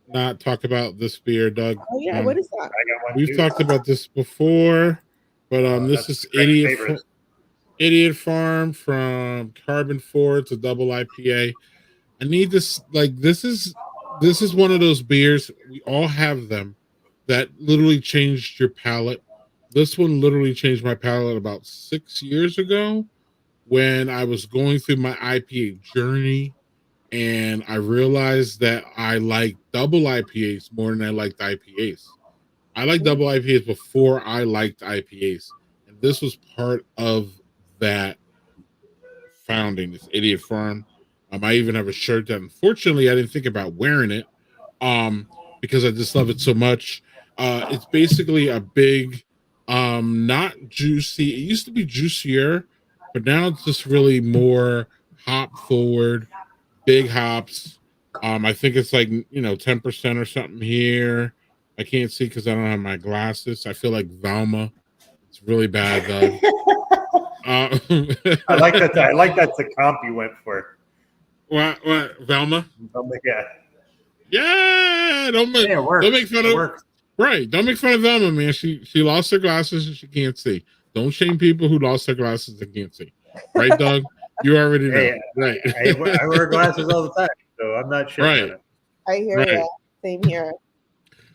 not talk about this beer, Doug. Oh yeah, what is that? We've talked about this before, but this is Idiot Farm from Carbon 4. It's a double IPA. I need this. Like, this is one of those beers, we all have them, that literally changed your palate. This one literally changed my palate about 6 years ago. when I was going through my IPA journey, and I realized that I like double IPAs more than I liked IPAs. I liked double IPAs before I liked IPAs, and this was part of that founding. This idiot farm. I even have a shirt that, unfortunately, I didn't think about wearing it, because I just love it so much. It's basically a big, not juicy. It used to be juicier, but now it's just really more hop forward, big hops. I think it's like 10% or something here. I can't see because I don't have my glasses. I feel like Velma. It's really bad though. I like that. I like that's the comp you went for. What Velma? Yeah. Yeah, don't make fun of right. Don't make fun of Velma, man. She lost her glasses and she can't see. Don't shame people who lost their glasses and can't see. Right, Doug? You already know. Hey, right. I wear glasses all the time, so I'm not sure. Right. I hear you. Same here.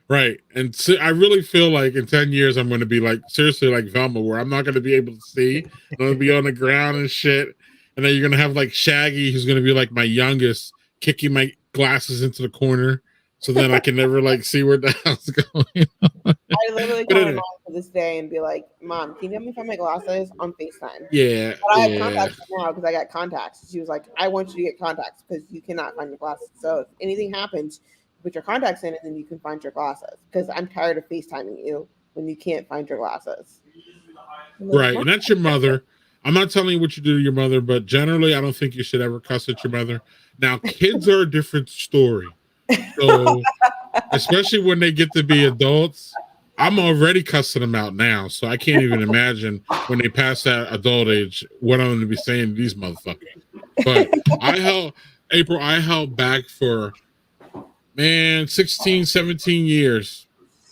Right. And so I really feel like in 10 years, I'm going to be like, seriously, like Velma, where I'm not going to be able to see. I'm going to be on the ground and shit. And then you're going to have like Shaggy, who's going to be like my youngest, kicking my glasses into the corner. So then I can never like see where the hell's going. I literally call my mom to this day and be like, Mom, can you help me find my glasses on FaceTime? Yeah. But I have contacts now because I got contacts. She was like, I want you to get contacts because you cannot find your glasses. So if anything happens, put your contacts in and then you can find your glasses, because I'm tired of FaceTiming you when you can't find your glasses. Right. And that's your mother. I'm not telling you what you do to your mother, but generally I don't think you should ever cuss at your mother. Now, kids are a different story. So especially when they get to be adults, I'm already cussing them out now. So I can't even imagine when they pass that adult age what I'm going to be saying to these motherfuckers. But I held back for 16, 17 years,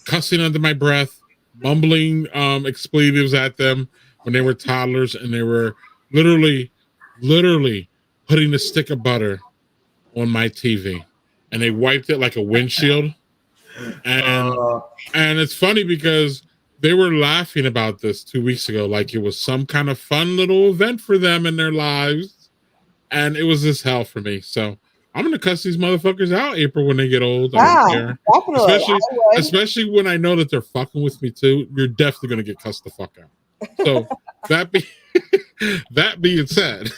cussing under my breath, mumbling expletives at them when they were toddlers, and they were literally putting a stick of butter on my TV, and they wiped it like a windshield. And it's funny because they were laughing about this 2 weeks ago, like it was some kind of fun little event for them in their lives, and it was this hell for me. So I'm gonna cuss these motherfuckers out, April, when they get old. I don't care. Definitely. Especially when I know that they're fucking with me too. You're definitely gonna get cussed the fuck out. So that being said,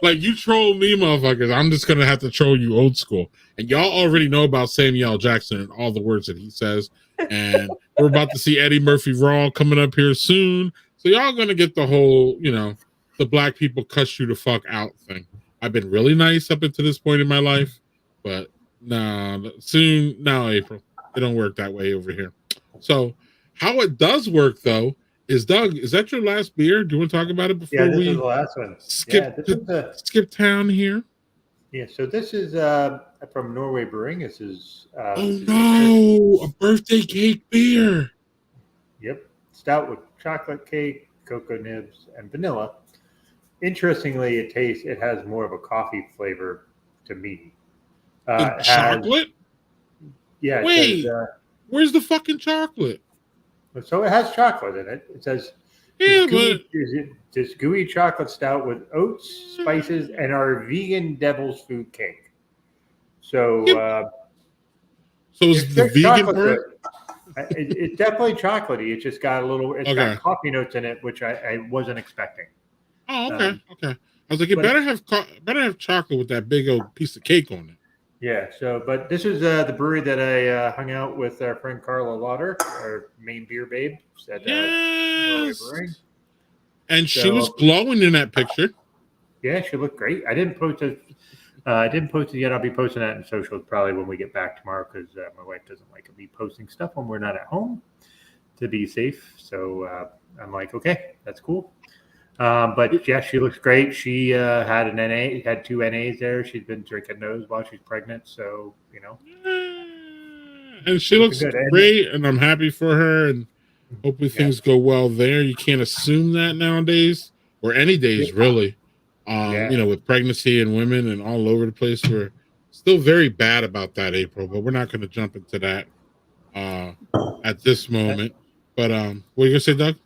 like, you troll me, motherfuckers, I'm just gonna have to troll you old school. And y'all already know about Samuel L. Jackson and all the words that he says. And we're about to see Eddie Murphy Raw coming up here soon. So y'all gonna get the whole, the black people cuss you the fuck out thing. I've been really nice up until this point in my life, but soon, April, it don't work that way over here. So how it does work though is, Doug, is that your last beer? Do you want to talk about it before this is the last one. Skip town here? Yeah, so this is from Norway Brewing. This is a birthday cake beer. Yep, stout with chocolate cake, cocoa nibs, and vanilla. Interestingly, it has more of a coffee flavor to me. Chocolate? Yeah. Wait, where's the fucking chocolate? So it has chocolate in it. It says, this gooey chocolate stout with oats, spices, and our vegan devil's food cake. So, so is the vegan part? It's definitely chocolatey. It just got got coffee notes in it, which I wasn't expecting. Oh, okay, okay. I was like, better have chocolate with that big old piece of cake on it. Yeah. So, but this is the brewery that I hung out with our friend Carla Lauder, our main beer babe. Yes. And she was glowing in that picture. Yeah, she looked great. I didn't post it. Yet. I'll be posting that in socials probably when we get back tomorrow, because my wife doesn't like me posting stuff when we're not at home to be safe. So I'm like, okay, that's cool. But yeah, she looks great. She had had 2 NAs there. She's been drinking those while she's pregnant. So, and she looks great, and I'm happy for her, and hopefully things go well there. You can't assume that nowadays, or any days really. With pregnancy and women and all over the place, we're still very bad about that, April, but we're not going to jump into that at this moment. But what are you going to say, Doug?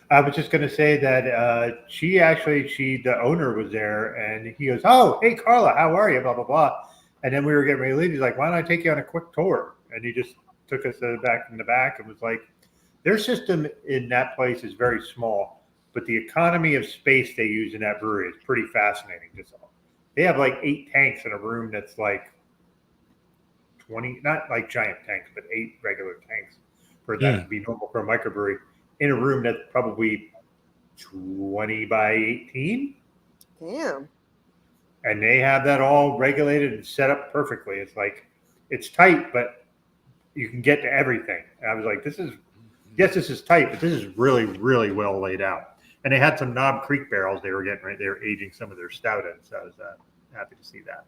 I was just going to say that the owner was there, and he goes, "Oh, hey Carla, how are you?" Blah blah blah. And then we were getting ready to leave. He's like, "Why don't I take you on a quick tour?" And he just took us in the back, and was like, "Their system in that place is very small, but the economy of space they use in that brewery is pretty fascinating. Just they have like 8 tanks in a room that's like 20, not like giant tanks, but 8 regular tanks for that to be normal for a microbrewery in a room that's probably 20 by 18. Damn. And they have that all regulated and set up perfectly. It's like, it's tight, but you can get to everything. And I was like, this is tight, but this is really, really well laid out. And they had some Knob Creek barrels they were getting right. They were aging some of their stout in. So I was happy to see that.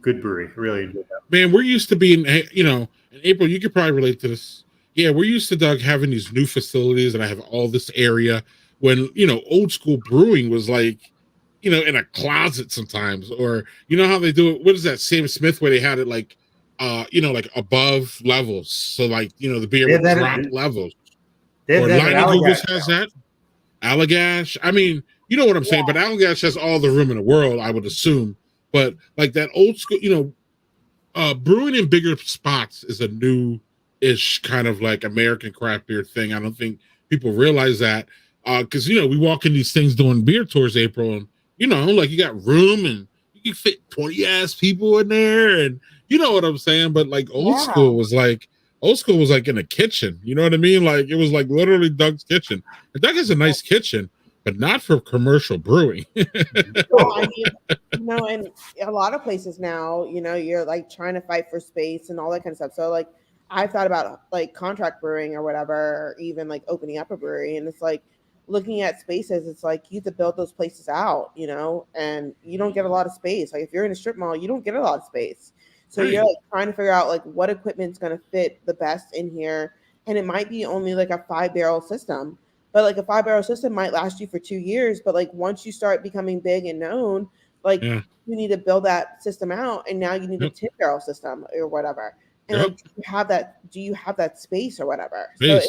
Good brewery. Really enjoyed that. Man, we're used to being, in April, you could probably relate to this. Yeah, we're used to, Doug, having these new facilities, and I have all this area when, old school brewing was like, in a closet sometimes, or how they do it. What is that Sam Smith where they had it like, like above levels. So like, the beer would drop levels. Or Lightning Googles has that. Allagash. I mean, you know what I'm saying, but Allagash has all the room in the world, I would assume. But like that old school, brewing in bigger spots is a new-ish kind of like American craft beer thing. I don't think people realize that because, we walk in these things doing beer tours, April, and, like you got room and you can fit 20-ass people in there, and you know what I'm saying? But like old school was like in a kitchen. You know what I mean? Like it was like literally Doug's kitchen. And Doug has a nice kitchen, but not for commercial brewing. Well, I mean, and a lot of places now, you're like trying to fight for space and all that kind of stuff. So like I've thought about like contract brewing or whatever, or even like opening up a brewery. And it's like looking at spaces, it's like you have to build those places out, and you don't get a lot of space. Like if you're in a strip mall, you don't get a lot of space. So you're like trying to figure out like what equipment's going to fit the best in here. And it might be only like a 5-barrel system, but like a 5-barrel system might last you for 2 years. But like once you start becoming big and known, like you need to build that system out. And now you need a 10-barrel system or whatever. And like, do you have that space or whatever? So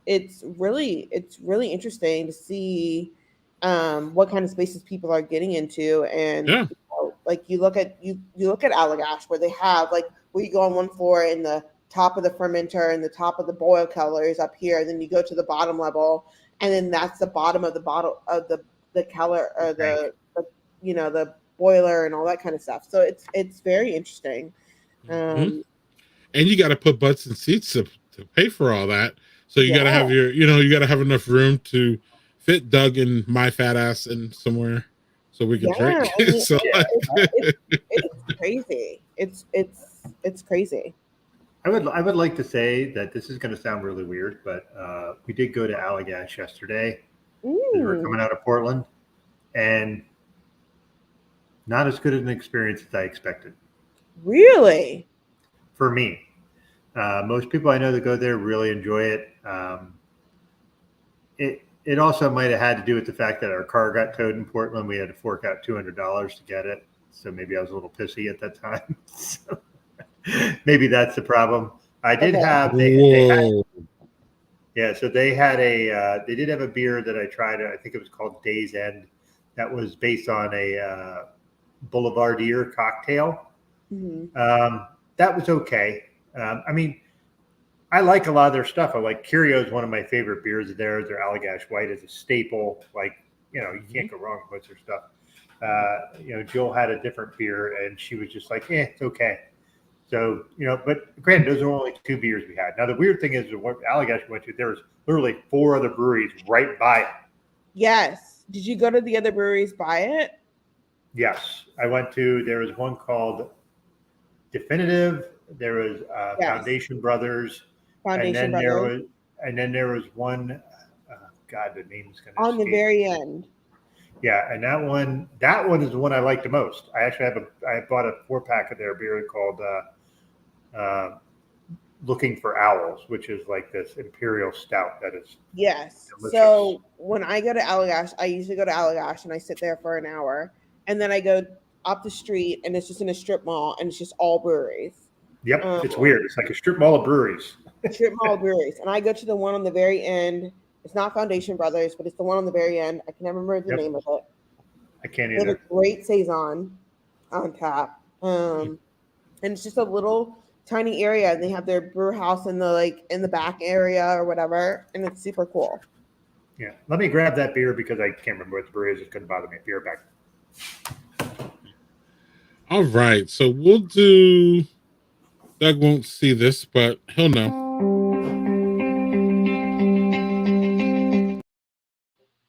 it's really interesting to see what kind of spaces people are getting into. And like you look at Allagash, where they have like where you go on one floor in the top of the fermenter and the top of the boil keller up here, and then you go to the bottom level, and then that's the bottom of the bottle of the keller or the boiler and all that kind of stuff. So it's very interesting. And you got to put butts in seats to pay for all that. So you got to have you got to have enough room to fit Doug and my fat ass in somewhere so we can drink. I mean, so it's crazy. It's crazy. I would like to say that this is going to sound really weird, but we did go to Allagash yesterday. We were coming out of Portland, and not as good an experience as I expected. Really? For me. Most people I know that go there really enjoy it. It also might have had to do with the fact that our car got towed in Portland. We had to fork out $200 to get it. So maybe I was a little pissy at that time. So maybe that's the problem. I did have so they did have a beer that I tried. I think it was called Day's End. That was based on a Boulevardier cocktail. That was okay. I mean, I like a lot of their stuff. I like Curio is one of my favorite beers of theirs. Their Allagash White is a staple. Like, you can't go wrong with their stuff. Jill had a different beer and she was just like, it's okay. So, but granted, those are only 2 beers we had. Now, the weird thing is what Allagash went to, there was literally 4 other breweries right by it. Yes. Did you go to the other breweries by it? Yes. There was one called Definitive. There was Foundation Brothers. And then there was one, God, the name's going to on the very end. Yeah, and that one is the one I like the most. I actually I bought a 4-pack of their beer called Looking for Owls, which is like this imperial stout that is delicious. So when I go to Allagash, I usually go to Allagash and I sit there for an hour, and then I go up the street and it's just in a strip mall and it's just all breweries. Yep, it's weird. It's like a strip mall of breweries. Strip Mall breweries, and I go to the one on the very end. It's not Foundation Brothers, but it's the one on the very end. I can never remember the name of it. I can't They have a either. great saison on tap, and it's just a little tiny area. And they have their brew house in the back area or whatever, and it's super cool. Yeah, let me grab that beer because I can't remember what the brewery is. It couldn't bother me. Beer back. All right, so we'll do. Doug won't see this, but he'll know.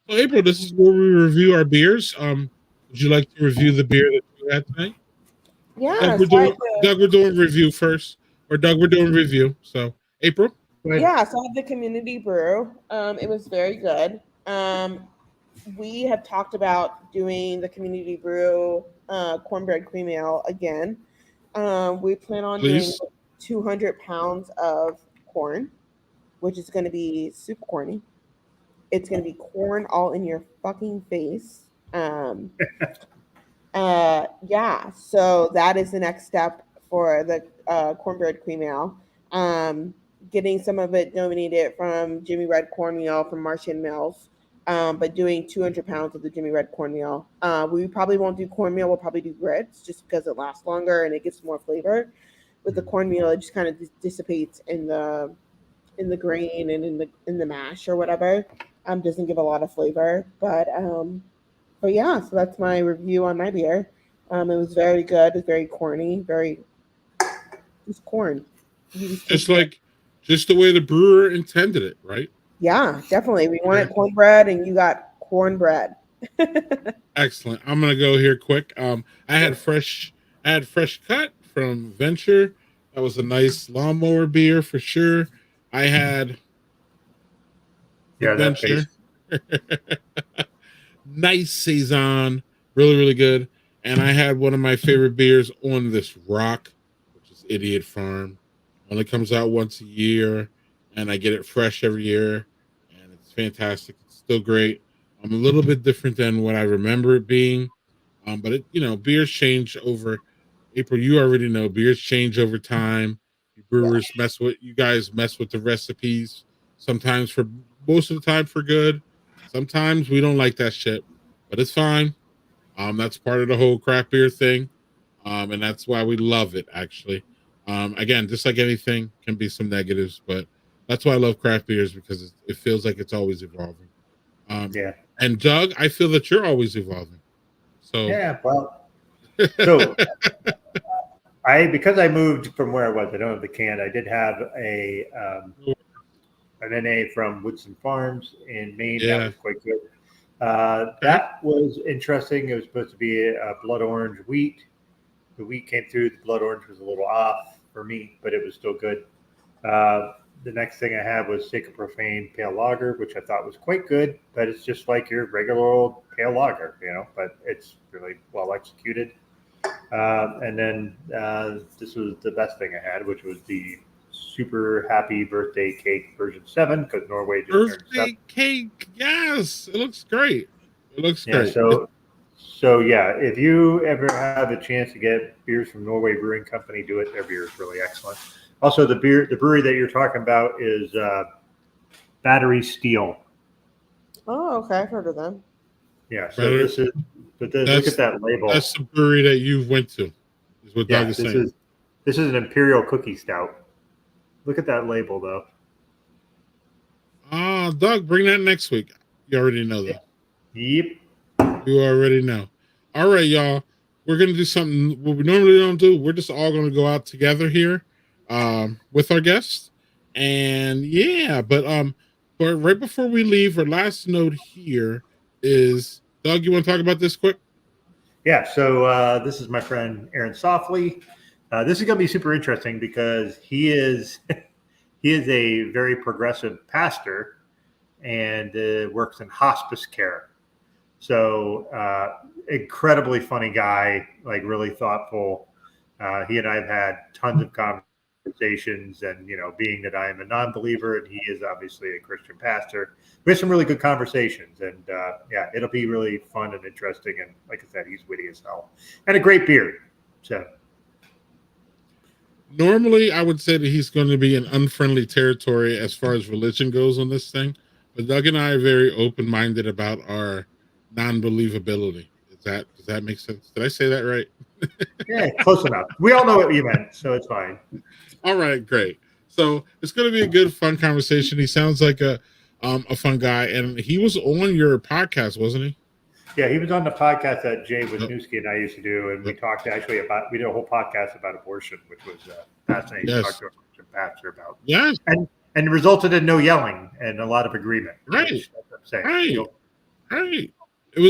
So, April, this is where we review our beers. Would you like to review the beer that you had tonight? Yeah, Doug, we're doing review first, or Doug, we're doing review. So, April. Yeah, so I had the community brew. It was very good. We have talked about doing the community brew cornbread cream ale again. We plan on doing 200 pounds of corn, which is going to be super corny. It's going to be corn all in your fucking face. Yeah, so that is the next step for the cornbread cream ale. Getting some of it donated from Jimmy Red Cornmeal from Martian Mills, but doing 200 pounds of the Jimmy Red Cornmeal. We probably won't do cornmeal. We'll probably do grits just because it lasts longer and it gives more flavor. With the cornmeal, it just kind of dissipates in the grain and in the mash or whatever. Doesn't give a lot of flavor, but yeah. So that's my review on my beer. It was very good. It was very corny. Very just corn. Just the way the brewer intended it, right? Yeah, definitely. We wanted cornbread, and you got cornbread. Excellent. I'm gonna go here quick. I had fresh cut from Venture. That was a nice lawnmower beer for sure. I had Venture. Nice saison, really, really good. And I had one of my favorite beers on this rock, which is Idiot Farm. Only comes out once a year, and I get it fresh every year, and it's fantastic. It's still great. A little bit different than what I remember it being, but beers change over. April, you already know beers change over time. Brewers you guys mess with the recipes. Sometimes most of the time for good. Sometimes we don't like that shit, but it's fine. That's part of the whole craft beer thing, and that's why we love it. Actually, again, just like anything, can be some negatives, but that's why I love craft beers because it feels like it's always evolving. And Doug, I feel that you're always evolving. So yeah, well, so because I moved from where I was, I don't have the can. I did have an NA from Woodson Farms in Maine. Yeah. That was quite good. That was interesting. It was supposed to be a blood orange wheat. The wheat came through. The blood orange was a little off for me, but it was still good. The next thing I had was Sacred Profane Pale Lager, which I thought was quite good, but it's just like your regular old pale lager, but it's really well executed. And then this was the best thing I had, which was the Super Happy Birthday Cake version 7, because Norway just birthday cake. Yes, it looks great. Great. So yeah, if you ever have a chance to get beers from Norway Brewing Company, do it. Their beer is really excellent. Also, the brewery that you're talking about is Battery Steel. Oh, okay, I've heard of them. Yeah, so look at that label. That's the brewery that you went to. Is what Doug is saying. This is an Imperial Cookie Stout. Look at that label, though. Doug, bring that next week. You already know that. Yep. You already know. All right, y'all. We're going to do something what we normally don't do. We're just all going to go out together here with our guests. And yeah, but right before we leave, our last note here is, Doug, you want to talk about this quick? Yeah, so this is my friend Aaron Softly. This is going to be super interesting because he is a very progressive pastor and works in hospice care. So incredibly funny guy, like really thoughtful. He and I have had tons of conversations, and being that I am a non-believer and he is obviously a Christian pastor, we had some really good conversations, and yeah, it'll be really fun and interesting. And like I said, he's witty as hell and a great beer. So normally I would say that he's going to be in unfriendly territory as far as religion goes on this thing, but Doug and I are very open-minded about our non-believability. Does that make sense? Did I say that right? Yeah, close enough. We all know what you meant, so it's fine. All right, great. So it's going to be a good, fun conversation. He sounds like a fun guy, and he was on your podcast, wasn't he? Yeah, he was on the podcast that Jay Wisniewski and I used to do, and we talked actually we did a whole podcast about abortion, which was fascinating to talk to a Christian pastor about. Yes. And it resulted in no yelling and a lot of agreement. Right. That's what I'm saying. Right. Right. It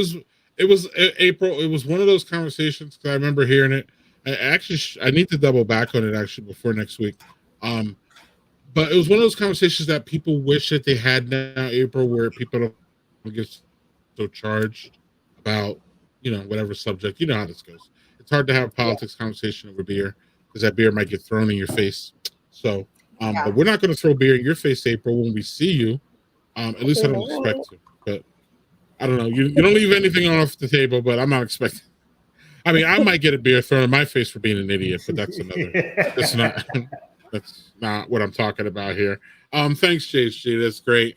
was April. It was one of those conversations because I remember hearing it. I need to double back on it actually before next week. But it was one of those conversations that people wish that they had now, April, where people don't get so charged about, whatever subject. You know how this goes. It's hard to have a politics conversation over beer because that beer might get thrown in your face. So, but we're not going to throw beer in your face, April, when we see you. At least I don't expect to. But I don't know. You don't leave anything off the table, but I'm not expecting. I mean, I might get a beer thrown in my face for being an idiot, but that's another. That's not what I'm talking about here. Thanks, JHG. That's great.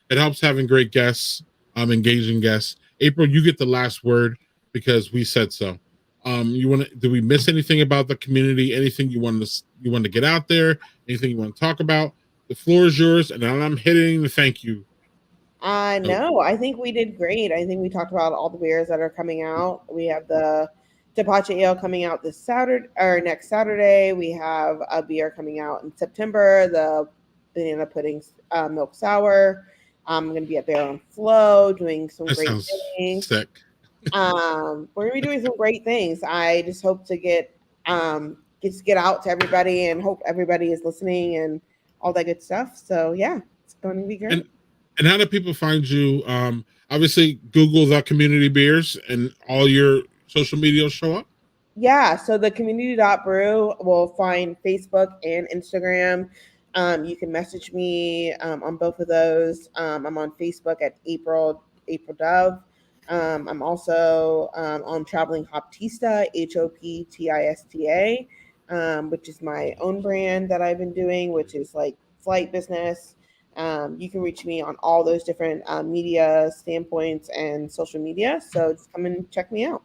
It helps having great guests, engaging guests. April, you get the last word because we said so. Do we miss anything about the community? Anything you want to get out there? Anything you want to talk about? The floor is yours, and I'm hitting the thank you. No, I think we did great. I think we talked about all the beers that are coming out. We have the Tepache Ale coming out this Saturday or next Saturday. We have a beer coming out in September, the banana pudding milk sour. I'm going to be at Bear on Flow doing some great things. Sick. We're going to be doing some great things. I just hope to get out to everybody and hope everybody is listening and all that good stuff. So yeah, it's going to be great. And how do people find you? Obviously, Google the Community Beers and all your social media will show up. Yeah, so the community.brew will find Facebook and Instagram. You can message me on both of those. I'm on Facebook at April Dove. I'm also on Traveling Hoptista, HOPTISTA, which is my own brand that I've been doing, which is like flight business. You can reach me on all those different media standpoints and social media. So just come and check me out.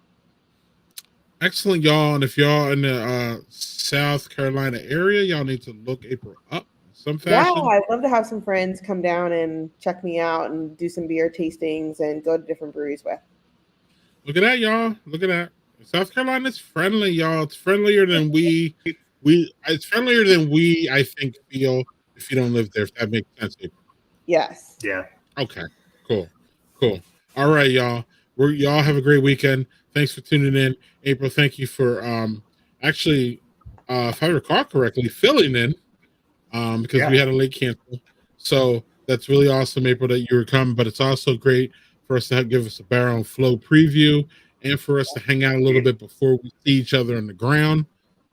Excellent, y'all. And if y'all in the South Carolina area, y'all need to look April up in some fashion. Yeah, I'd love to have some friends come down and check me out and do some beer tastings and go to different breweries with. Look at that, y'all. Look at that. South Carolina's friendly, y'all. It's friendlier than we I think feel if you don't live there, if that makes sense. Yes. Yeah. Okay. Cool. All right, y'all. Y'all have a great weekend. Thanks for tuning in. April, thank you for actually, if I recall correctly, filling in because we had a late cancel. So that's really awesome, April, that you were coming. But it's also great for us to give us a Bear on Flow preview and for us to hang out a little bit before we see each other on the ground.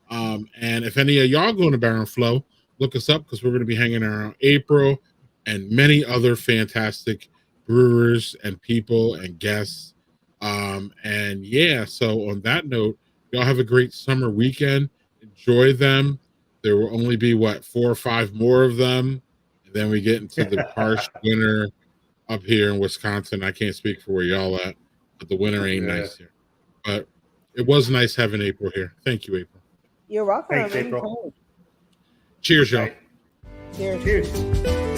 And if any of y'all going to Bear on Flow, look us up because we're going to be hanging around April and many other fantastic brewers and people and guests. And yeah, so on that note, y'all have a great summer weekend. Enjoy them. There will only be 4 or 5 more of them. And then we get into the harsh winter up here in Wisconsin. I can't speak for where y'all at, but the winter ain't nice here. But it was nice having April here. Thank you, April. You're welcome. Thanks, April. Cheers, y'all. Cheers. Cheers.